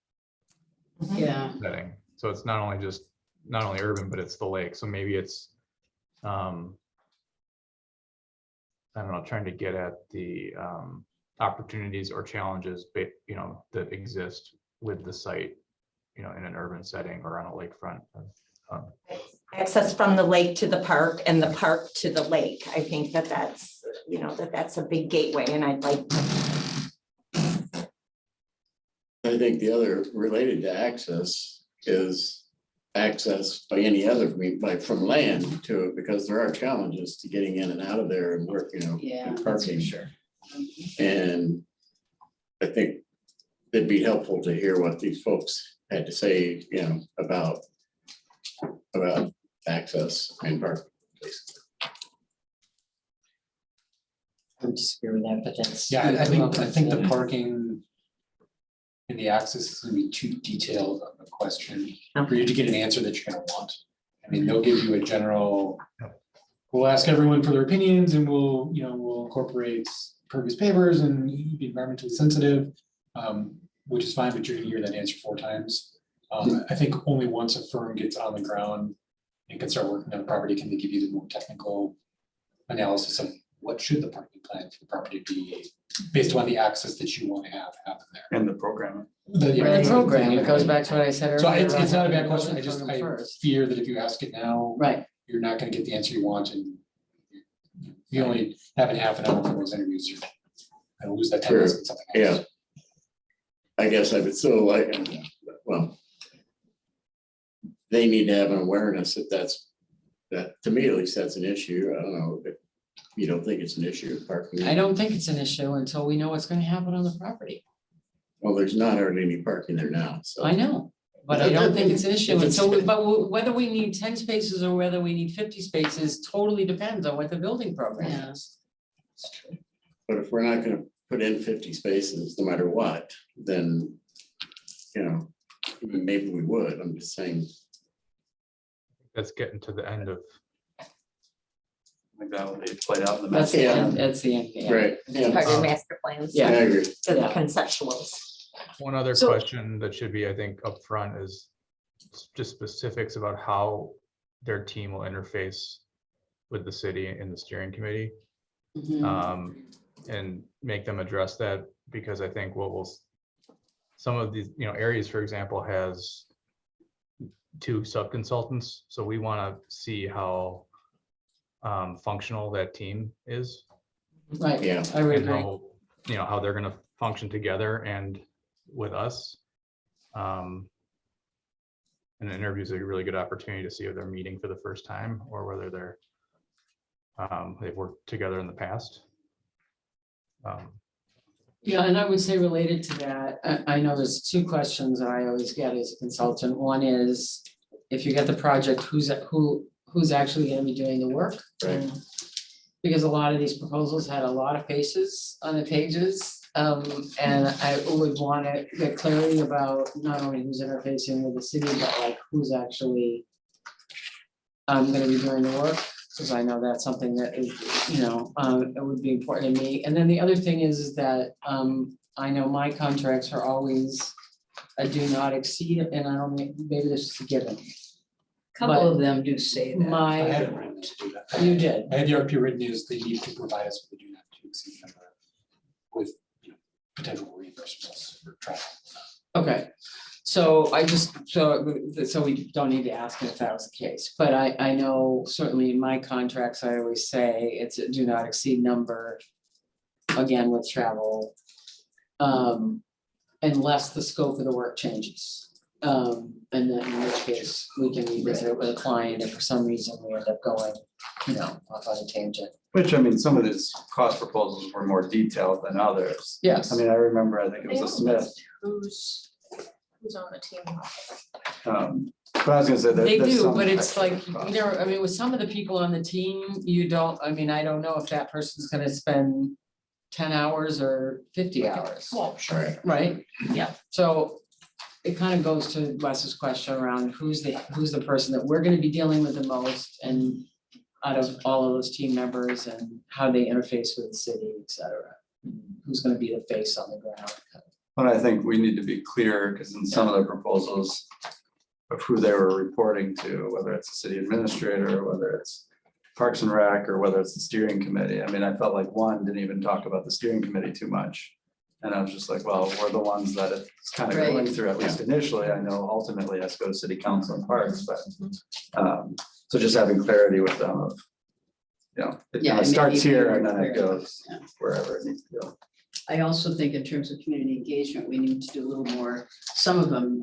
Yeah, setting. So it's not only urban, but it's the lake. So maybe it's I don't know, trying to get at the opportunities or challenges, that exist with the site, in an urban setting or on a lakefront. Access from the lake to the park and the park to the lake. I think that's, that's a big gateway, and I'd like. I think the other related to access is access by any other, from land to it, because there are challenges to getting in and out of there and work, yeah, and that's for parking. sure. And I think it'd be helpful to hear what these folks had to say, about access and parking. I would disagree with that, but that's. Yeah, I think the parking and the access is gonna be too detailed of a question for you to get an answer that you're gonna want. I mean, they'll give you a general, we'll ask everyone for their opinions and we'll incorporate previous papers and be environmentally sensitive, which is fine, but you're gonna hear that answer 4 times. I think only once a firm gets on the ground and can start working on a property can they give you the more technical analysis of what should the parking plan for the property be based on the access that you want to have happen there. And the programming. The program, it goes back to what I said earlier. So it's not a bad about question. I program first. fear that if you ask it now, Right, you're not gonna get the answer you want, and you only have half an hour for those interviews, you're gonna lose that 10 minutes on something else. Yeah. I guess I would still like, well, they need to have an awareness that to me at least that's an issue. I don't know if you don't think it's an issue, parking. I don't think it's an issue until we know what's gonna happen on the property. Well, there's not hardly any parking there now, so. I know, but I don't think it's an issue If it's- until, but whether we need 10 spaces or whether we need 50 spaces totally depends on what the building program Yeah. is. But if we're not gonna put in 50 spaces, no matter what, then, maybe we would. I'm just saying. That's getting to the end of. I think that will be played out in the. That's the Yeah. end, that's the end. Yeah. Right. It's part of your master plans. Yeah. I agree. To the Yeah. conceptuals. One other So- question that should be, I think, upfront is just specifics about how their team will interface with the city and the steering committee. Mhm. And make them address that, because I think some of these, areas, for example, has 2 sub-consultants. So we want to see how functional that team is. Right, Yeah. I would And agree. how they're going to function together and with us. And interviews are a really good opportunity to see if they're meeting for the first time or whether they've worked together in the past. Yeah, and I would say related to that, I know there's 2 questions that I always get as a consultant. One is, if you get the project, who's actually gonna be doing the work? Right. Because a lot of these proposals had a lot of faces on the pages. And I would want to get clarity about not only who's interfacing with the city, but like who's actually gonna be doing the work. Because I know that's something that is, it would be important to me. And then the other thing is that I know my contracts are always a do not exceed, and I don't, maybe this is a given. Couple of them do say that. I had My, it written to do that. you did, I had the RP written is they need to provide us with a do not to exceed number with potential reimbursements for travel. Okay, so so we don't need to ask if that was the case, but I know certainly in my contracts, I always say it's a do not exceed number. Again, with travel. Unless the scope of the work changes. And then in which case, we can revisit it with a client if for some reason we end up going, off on a tangent. Which, I mean, some of these cost proposals were more detailed than others. Yes. I mean, I remember, I think it They was a don't Smith. list who's on the team. But I was gonna say that. They there's do, some but it's extra like, cost. with some of the people on the team, I don't know if that person's gonna spend 10 hours or 50 hours, Well, Sure. right? Yeah. So it kind of goes to Wes's question around who's the person that we're gonna be dealing with the most and out of all of those team members and how they interface with the city, et cetera. Who's gonna be the face on the ground? But I think we need to be clear, because in some of the proposals of who they were reporting to, whether it's the city administrator, or whether it's Parks and Rec, or whether it's the steering committee. I mean, I felt like one didn't even talk about the steering committee too much. And I was just like, well, we're the ones that it's kind of Right. going through, at least initially. I know ultimately it has to go to city council and parks, but so just having clarity with them of, it Yeah, kind of and starts maybe here we and were then it clear. goes Yeah. wherever it needs to go. I also think in terms of community engagement, we need to do a little more. Some of them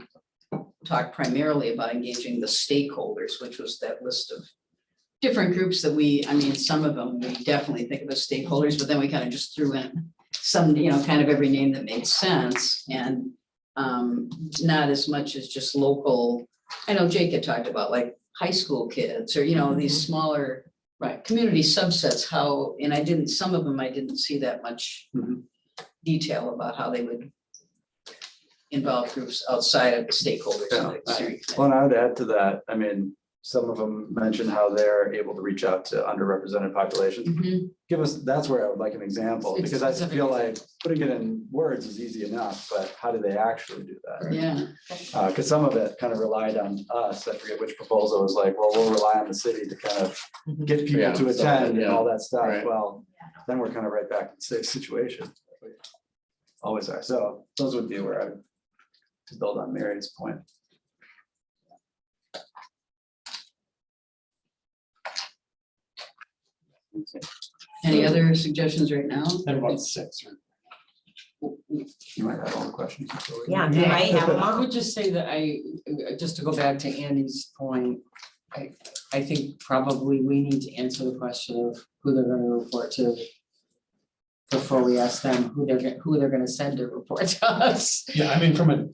talk primarily about engaging the stakeholders, which was that list of different groups that some of them, we definitely think of as stakeholders, but then we kind of just threw in some, kind of every name that made sense and not as much as just local. I know Jake had talked about like high school kids or, these smaller, right, community subsets, some of them I didn't see that much Mhm. detail about how they would involve groups outside of the stakeholders. Yeah, of the steering committee. Well, and I would add to that, I mean, some of them mentioned how they're able to reach out to underrepresented populations. Mhm. That's where I would like an example, because I Specific feel like putting it in words is easy enough, but how do they actually do that? Yeah, Because some of it kind of relied on us, I forget which proposal was like, well, we'll rely on the city to kind of get people Yeah, to so, attend and yeah, all that stuff. right. Well, then we're kind of right back in the same situation. Always are, so those would be where I would to build on Mary's point. any other suggestions right now? I have about 6 or. You might have all the questions. before we- Yeah, you might have them I all. would just say that just to go back to Andy's point, I think probably we need to answer the question of who they're gonna report to before we ask them who they're gonna send to report to us. Yeah, I mean, from a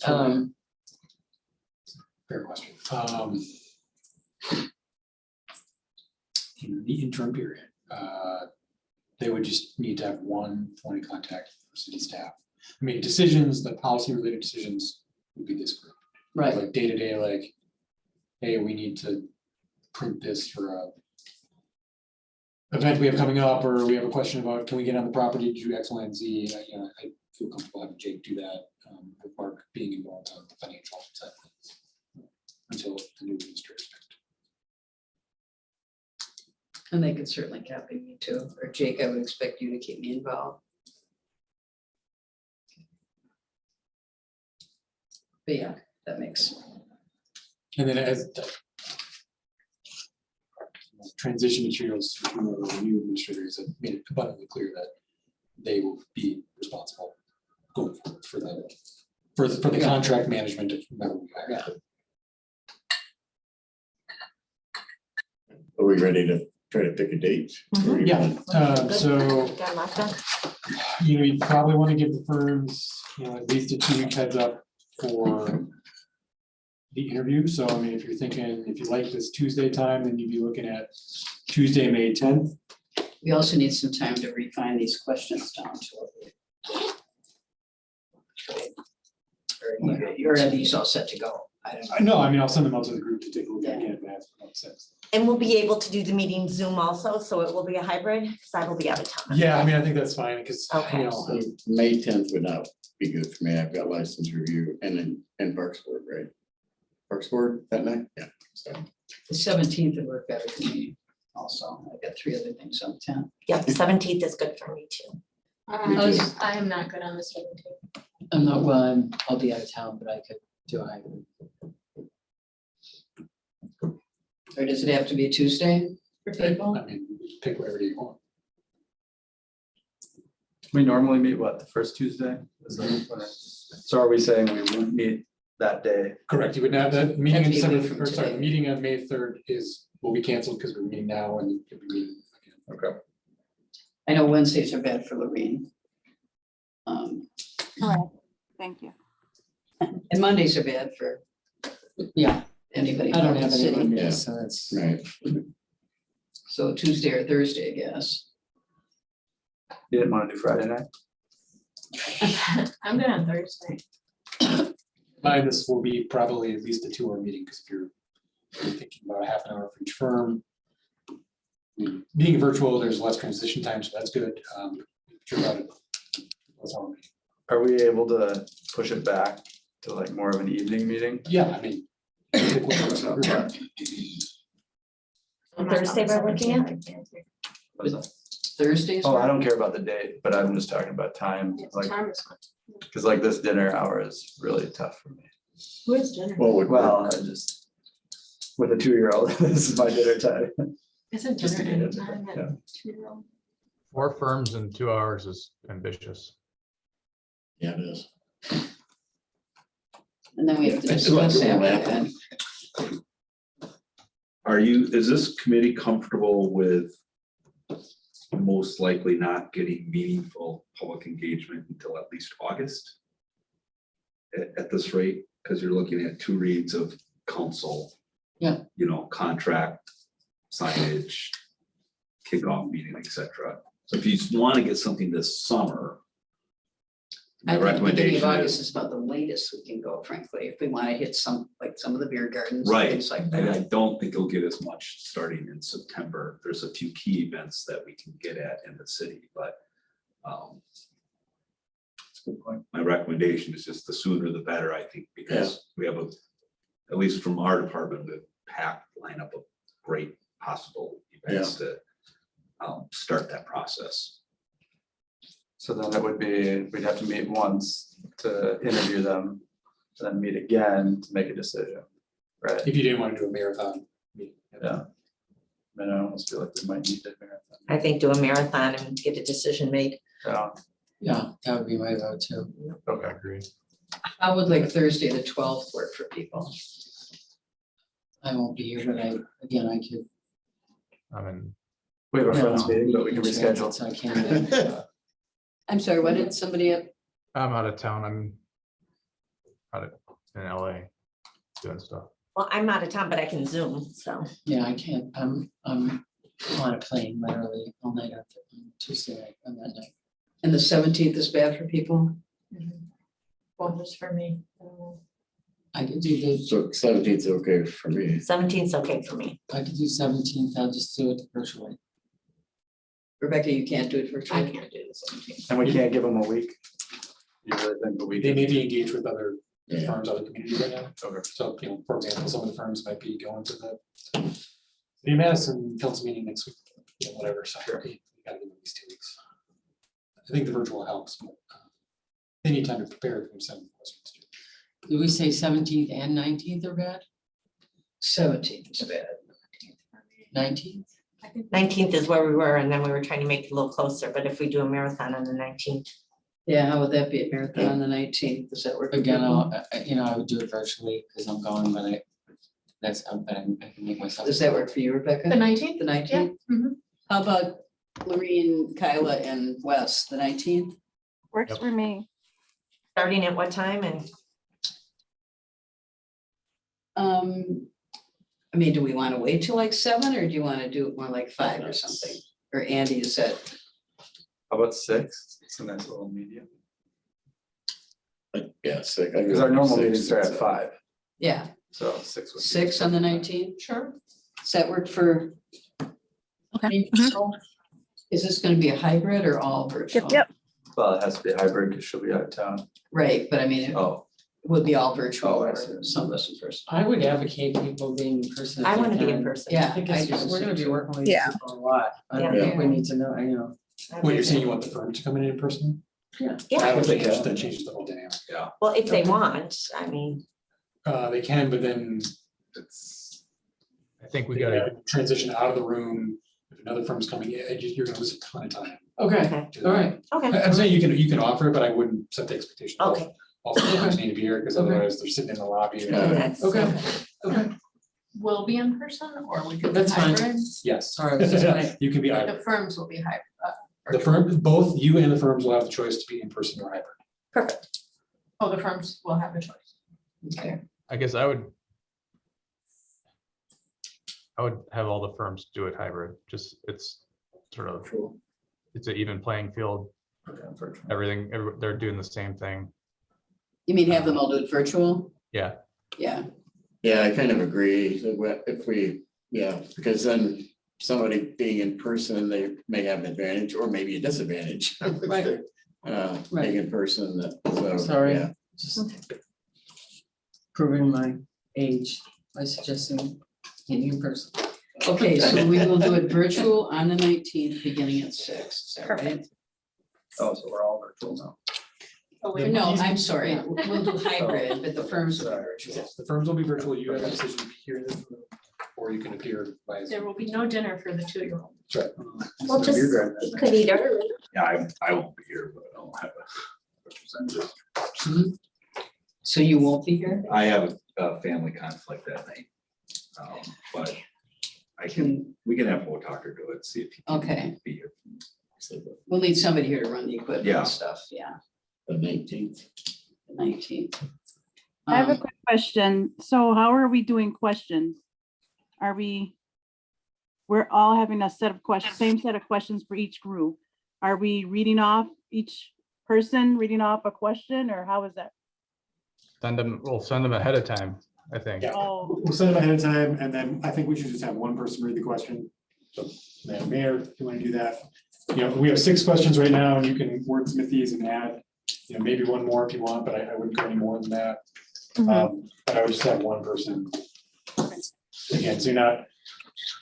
fair question. In the interim period, they would just need to have one point of contact for city staff. I mean, decisions, the policy related decisions would be this group. Right, Like day to day, like, hey, we need to print this for a event we have coming up, or we have a question about, can we get on the property to do X, Y, and Z? I feel comfortable having Jake do that, with Mark being involved on the financial side of things until the new administrator. And they could certainly copy me too, or Jake, I would expect you to keep me involved. But yeah, that makes, And then as transition materials from the new administrators have made it abundantly clear that they will be responsible going forward for the contract management of whoever we hire. Are we ready to try to pick a date? Or you Yeah, want- so Got lots of- you probably want to give the firms, at least a 2-week heads up for the interview. So I mean, if you're thinking, if you like this Tuesday time, then you'd be looking at Tuesday, May 10th. we also need some time to refine these questions down to what we. Or are these all set to go? I don't know. No, I mean, I'll send them out to the group to take a look at again. And we'll be able to do the meeting Zoom also, so it will be a hybrid, because I will be out of town. Yeah, I mean, I think that's fine, because, Okay. So May 10th would not be good for me. I've got license review and Parks Board, right? Parks Board that night? Yeah. So The 17th would work better for me also. I've got 3 other things on the 10th. Yep, 17th is good for me too. I am not good on the 17th. I'm not, well, I'll be out of town, but I could do a hybrid. Or does it have to be a Tuesday for people? I mean, pick whatever you want. We normally meet what, the first Tuesday? Is that what so are we saying we wouldn't meet that day? Correct, you would have that meeting in That'd be a week December, from or sorry, today. the meeting on May 3rd will be canceled because we're meeting now and you'll be meeting again. Okay. I know Wednesdays are bad for Lorraine. Thank you. And Mondays are bad for Yeah, anybody. I don't from the have any city. Mondays, so that's. Right. So Tuesday or Thursday, I guess. You didn't want to do Friday night? I'm good on Thursday. Mine, this will be probably at least a 2-hour meeting, because if you're thinking about a half an hour for each firm. Being virtual, there's less transition time, so that's good. Sure about it. That's all. Are we able to push it back to like more of an evening meeting? Yeah, I mean. pick what works for everybody. Thursday we're looking at? What is that? Thursdays? Oh, I don't care about the date, but I'm just talking about time, like, Time is fine. because like this dinner hour is really tough for me. Who is dinner? What would Well, work? I just, with a 2-year-old, this is my dinner time. Isn't just to dinner get it, anytime yeah. at 2-year-old? 4 firms in 2 hours is ambitious. Yeah, it is. And then we have to I feel like discuss it will after happen. that. Is this committee comfortable with most likely not getting meaningful public engagement until at least August? At this rate, because you're looking at 2 reads of council. Yeah. You know, contract, signage, kickoff meeting, et cetera. So if you want to get something this summer, I my think the beginning of recommendation August is, is about the latest we can go, frankly, if we want to hit some, like some of the beer gardens. and right, Things like and that. I don't think you'll get as much starting in September. There's a few key events that we can get at in the city, but that's a good point. My recommendation is just the sooner the better, I think, because we have at least from our department, a packed lineup of great possible events to start that process. So then it would be, we'd have to meet once to interview them, then meet again to make a decision, right? If you didn't want to do a marathon meeting. Yeah. I mean, I almost feel like we might need a marathon. I think do a marathon and get a decision made. Yeah, Yeah, that would be my vote too. I okay. agree. How would like Thursday, the 12th work for people? I won't be here, but I could. I mean, We have a Yeah, friends meeting, but we can reschedule. So I can. I'm sorry, what did somebody have? I'm out of town. I'm in LA doing stuff. Well, I'm out of town, but I can Zoom, so. Yeah, I can't. I'm on a plane literally all night on Tuesday night on that night. And the 17th is bad for people? Well, just for me. I could do the, So 17th is okay for me. 17th's okay for me. I could do 17th. I'll just do it virtually. Rebecca, you can't do it I virtually? can't do the 17th. And we can't give them a week. You really think a week? They may be engaged with other Yeah. firms, other communities right now. Okay. So, for example, some of the firms might be going to the Madison council meeting next week, whatever, so Sure. you gotta give them at least 2 weeks. I think the virtual helps, but they need time to prepare for some questions too. Did we say 17th and 19th are bad? 17th is bad. 19th? 19th is where we were, and then we were trying to make it a little closer, but if we do a marathon on the 19th. Yeah, how would that be at marathon on the 19th? Does that work? for Again, people? I would do it virtually because I'm going, but I can make myself. Does that work for you, Rebecca? The 19th? The 19th? Mhm. How about Lorene, Kyla, and Wes, the 19th? Works Yep. for me. Starting at what time and I mean, do we want to wait till like 7 or do you want to do it more like 5 or something? Or Andy, you said, How about 6? It's a nice little medium. Yeah, sick. Because our normal meetings start at 5, yeah, so 6 would be. 6 on the 19th? Sure. Does that work for? Okay. Is this going to be a hybrid or all virtual? Yep. Well, it has to be hybrid because she'll be out of town. Right, but I mean, it Oh, would be all virtual Oh, I or see. some of us in person. I would advocate people being in person. if I they want to be in can. person. Yeah. I think I it's, do we're gonna be working with these Yeah. people a lot. I don't Yeah. think we need to know, What, you're saying you want the firm to come in person? Yeah, That changes the whole dynamic. well, if they want, I mean, They can, but then It's, I think we they gotta, gotta transition out of the room. If another firm's coming in, you're gonna lose a ton of time. Okay, all right. okay, I'm saying you can offer it, but I wouldn't set the expectation. okay. All firms need to be here, because Okay. otherwise they're sitting in the lobby. And and- that's- Okay. Okay, Will be in person or we could. That's fine. Yes. Sorry, I was just wondering. You can be But the either. firms will be hybrid. The firm, both you and the firms will have the choice to be in person or hybrid. Perfect. Oh, the firms will have a choice. Okay. I guess I would have all the firms do it hybrid, just it's sort of, it's an even playing field. Everything, they're doing the same thing. You mean have them all do it virtual? Yeah, Yeah, Yeah, I kind of agree. That if we, because then somebody being in person, they may have an advantage or maybe a disadvantage. Right. Being in person, so, Sorry. yeah. Just proving my age by suggesting meeting in person. okay, so we will do it virtual on the 19th, beginning at 6. Is that right? Oh, so we're all virtual now. Oh, wait, No, I'm sorry, we'll do hybrid, but the firms will be virtual. Yes, the firms will be virtual. You have a decision to be here in this room, or you can appear by. there will be no dinner for the 2-year-old. That's right. Well, just, you could eat early. yeah, I won't be here, but I'll have a representative. So you won't be here? I have a family conflict that night. But we can have Mo Talker do it, see if he Okay. can be here. We'll need somebody here to run the equipment Yeah. and stuff, yeah, The 19th. the 19th. I have a quick question. So how are we doing questions? We're all having a set of questions, same set of questions for each group. Are we reading off each person, reading off a question, or how is that? we'll send them ahead of time, I think. Yeah. Oh, We'll send them ahead of time, and then I think we should just have one person read the question. So, Madam Mayor, if you want to do that. You know, we have 6 questions right now, and you can wordsmith these and add, maybe one more if you want, but I wouldn't go any more than that. But I would just have one person. Again, so you're not,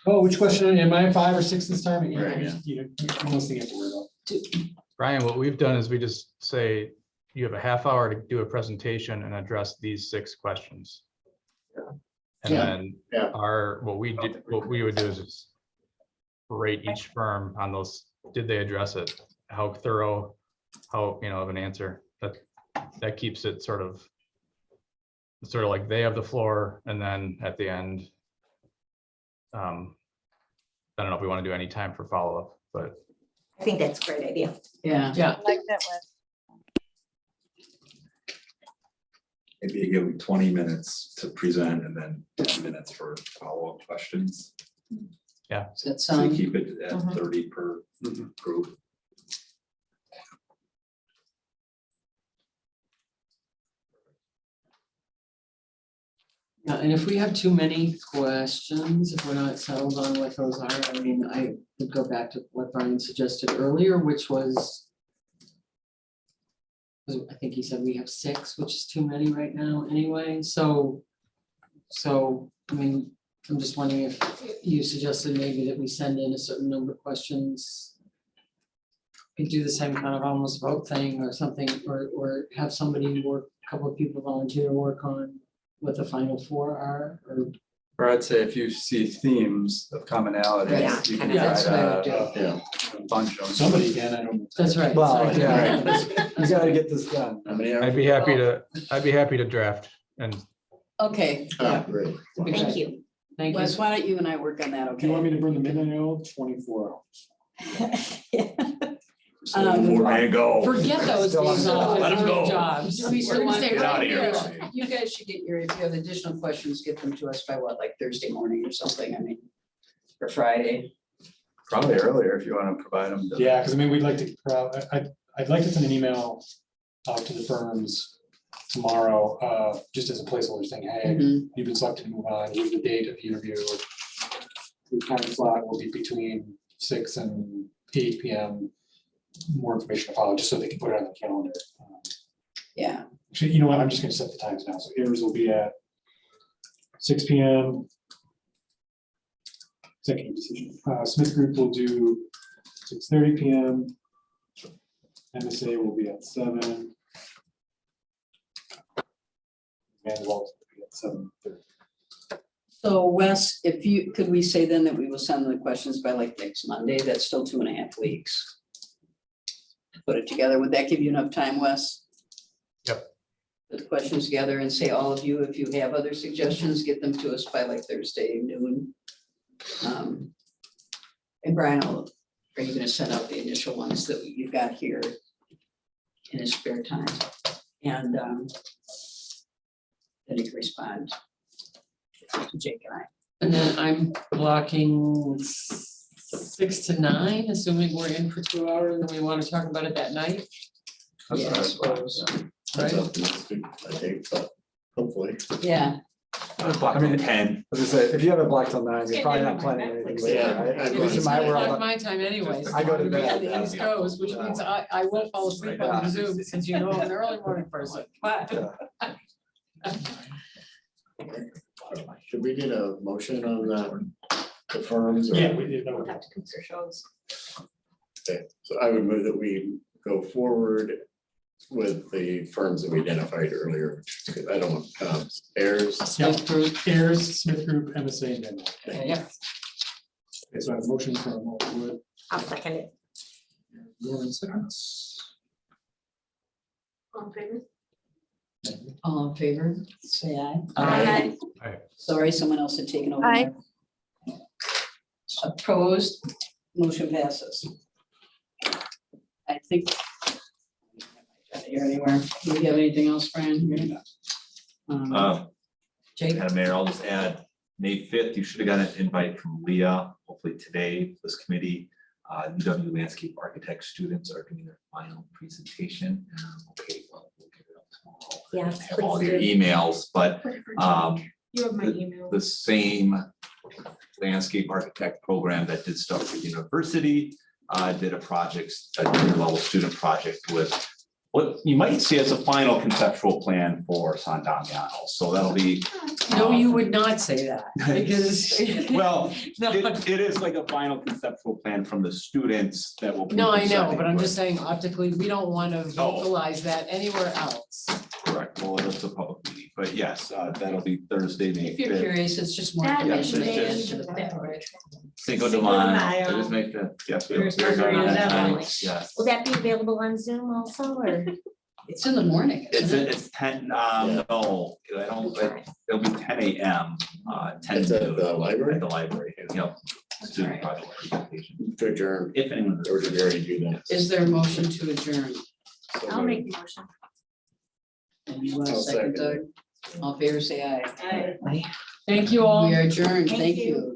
oh, which question, am I 5 or 6 this time? And, Right, one less thing you have to worry about. Brian, what we've done is we just say, you have a half hour to do a presentation and address these 6 questions. And Yeah. then Yeah. what we would do is just rate each firm on those, did they address it? How thorough, how, of an answer, that keeps it sort of like they have the floor, and then at the end, I don't know if we want to do any time for follow-up, but I think that's a great idea. Yeah, Yeah, I like that one. Maybe you give them 20 minutes to present and then 10 minutes for follow-up questions. does that So you sound, keep it at 30 per group. yeah, and if we have too many questions, if we're not settled on what those are, I mean, I would go back to what Brian suggested earlier, which was I think he said we have 6, which is too many right now anyway, so I mean, I'm just wondering if you suggested maybe that we send in a certain number of questions. We do the same kind of almost vote thing or something, or have somebody work, a couple of people volunteer work on what the final 4 are, Or I'd say if you see themes of commonalities, Yeah, you can yeah, that's try what I would to do. Yeah. bunch them. Somebody again, I don't. That's right. Well, sorry. yeah, you gotta get this done. How many I'd are? be happy to draft and okay, Oh, great. Thank you. Thank you. Wes, why don't you and I work on that, Do you want okay? me to bring the midnight oil? 24 hours. So before I go. Forget those Still on days the off job. at Let 'em current go. jobs. Do we still We're gonna want- stay Get out of right here. You guys should get if you have additional questions, get them to us by what, like Thursday morning or something, I mean, or Friday. Probably earlier if you want to provide them. to- Yeah, because I mean, we'd like to, I'd like to send an email out to the firms tomorrow, just as a placeholder saying, hey, Mhm. you've been selected to move on, here's the date of the interview. The time slot will be between 6 and 8 PM. More information to follow, just so they can put it on the calendar. Yeah, Actually, you know what, I'm just gonna set the times now, so yours will be at 6 PM. Executive decision, Smith Group will do 6:30 PM. MSA will be at 7. And Walls will be at 7:30. So Wes, if you, could we say then that we will send the questions by like next Monday? That's still 2.5 weeks. Put it together. Would that give you enough time, Wes? Yep. Put the questions together and say all of you, if you have other suggestions, get them to us by like Thursday noon. And Brian, are you gonna send out the initial ones that you've got here in his spare time? And then you can respond to Jake and I. And then I'm blocking 6 to 9, assuming we're in for 2 hours and we want to talk about it that night. That's Yeah, what I I suppose. suppose. That's Right. optimistic, I think, but hopefully. Yeah, I mean, 10. As I say, if you have it blocked till 9, you're probably not planning anything later. Yeah, right? I- At Yeah, least in my world, My time anyways. I go to bed. The East Coast, which means I will fall asleep on Zoom since you know I'm an early morning person, but. Should we get a motion on the firms? or- Yeah, we did. We'll have to compare shows. Okay, so I would move that we go forward with the firms that we identified earlier. Because I don't want heirs. Smith Group. Ayers, Smith Group, MSA, and Denmark. Yeah. Okay, so I have a motion from Wood. I'll second it. Lauren seconds. All in favor? all in favor, say aye. Aye. Sorry, someone else had taken over. Aye. Opposed, motion passes. I think. Here anywhere, do we have anything else, Brian? Jake? Madam Mayor, I'll just add, May 5th, you should have got an invite from Leah, hopefully today, this committee. UW landscape architect students are doing their final presentation. Okay, well, we'll get it up tomorrow. Yes, Have all please your do. emails, but You have my email. the same landscape architect program that did stuff for university, did a project, a year-level student project with what you might see as a final conceptual plan for San Damiano. So that'll be. No, you would not say that, because. Well, No, it is like a final conceptual plan from the students that will. be no, I know, presenting, but I'm just saying optically, we don't want to vocalize that anywhere else. Correct, well, it's a public meeting, but yes, that'll be Thursday, May If you're 5th. curious, it's just more That information. is to add just- to the packet. Cinco de Cinco de Mayo, Mayo. it is May 5th, yes. There's we're going on margaritas that that night, way. yes. Will that be available on Zoom also, or? It's in the morning, isn't it? It's 10, no, I don't, Okay. it'll be 10 a.m., 10 It's at the at library the library, student project presentation. to adjourn, If anyone. or did we already do that? Is there a motion to adjourn? So I'll make the motion. And you want a I'll second, second. Doug? All in favor, say aye. Aye. Thank you all. We are adjourned, Thank thank you. you.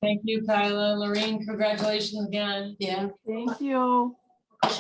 Thank you, Kyla. Lorraine, congratulations again. Yeah. Thank you.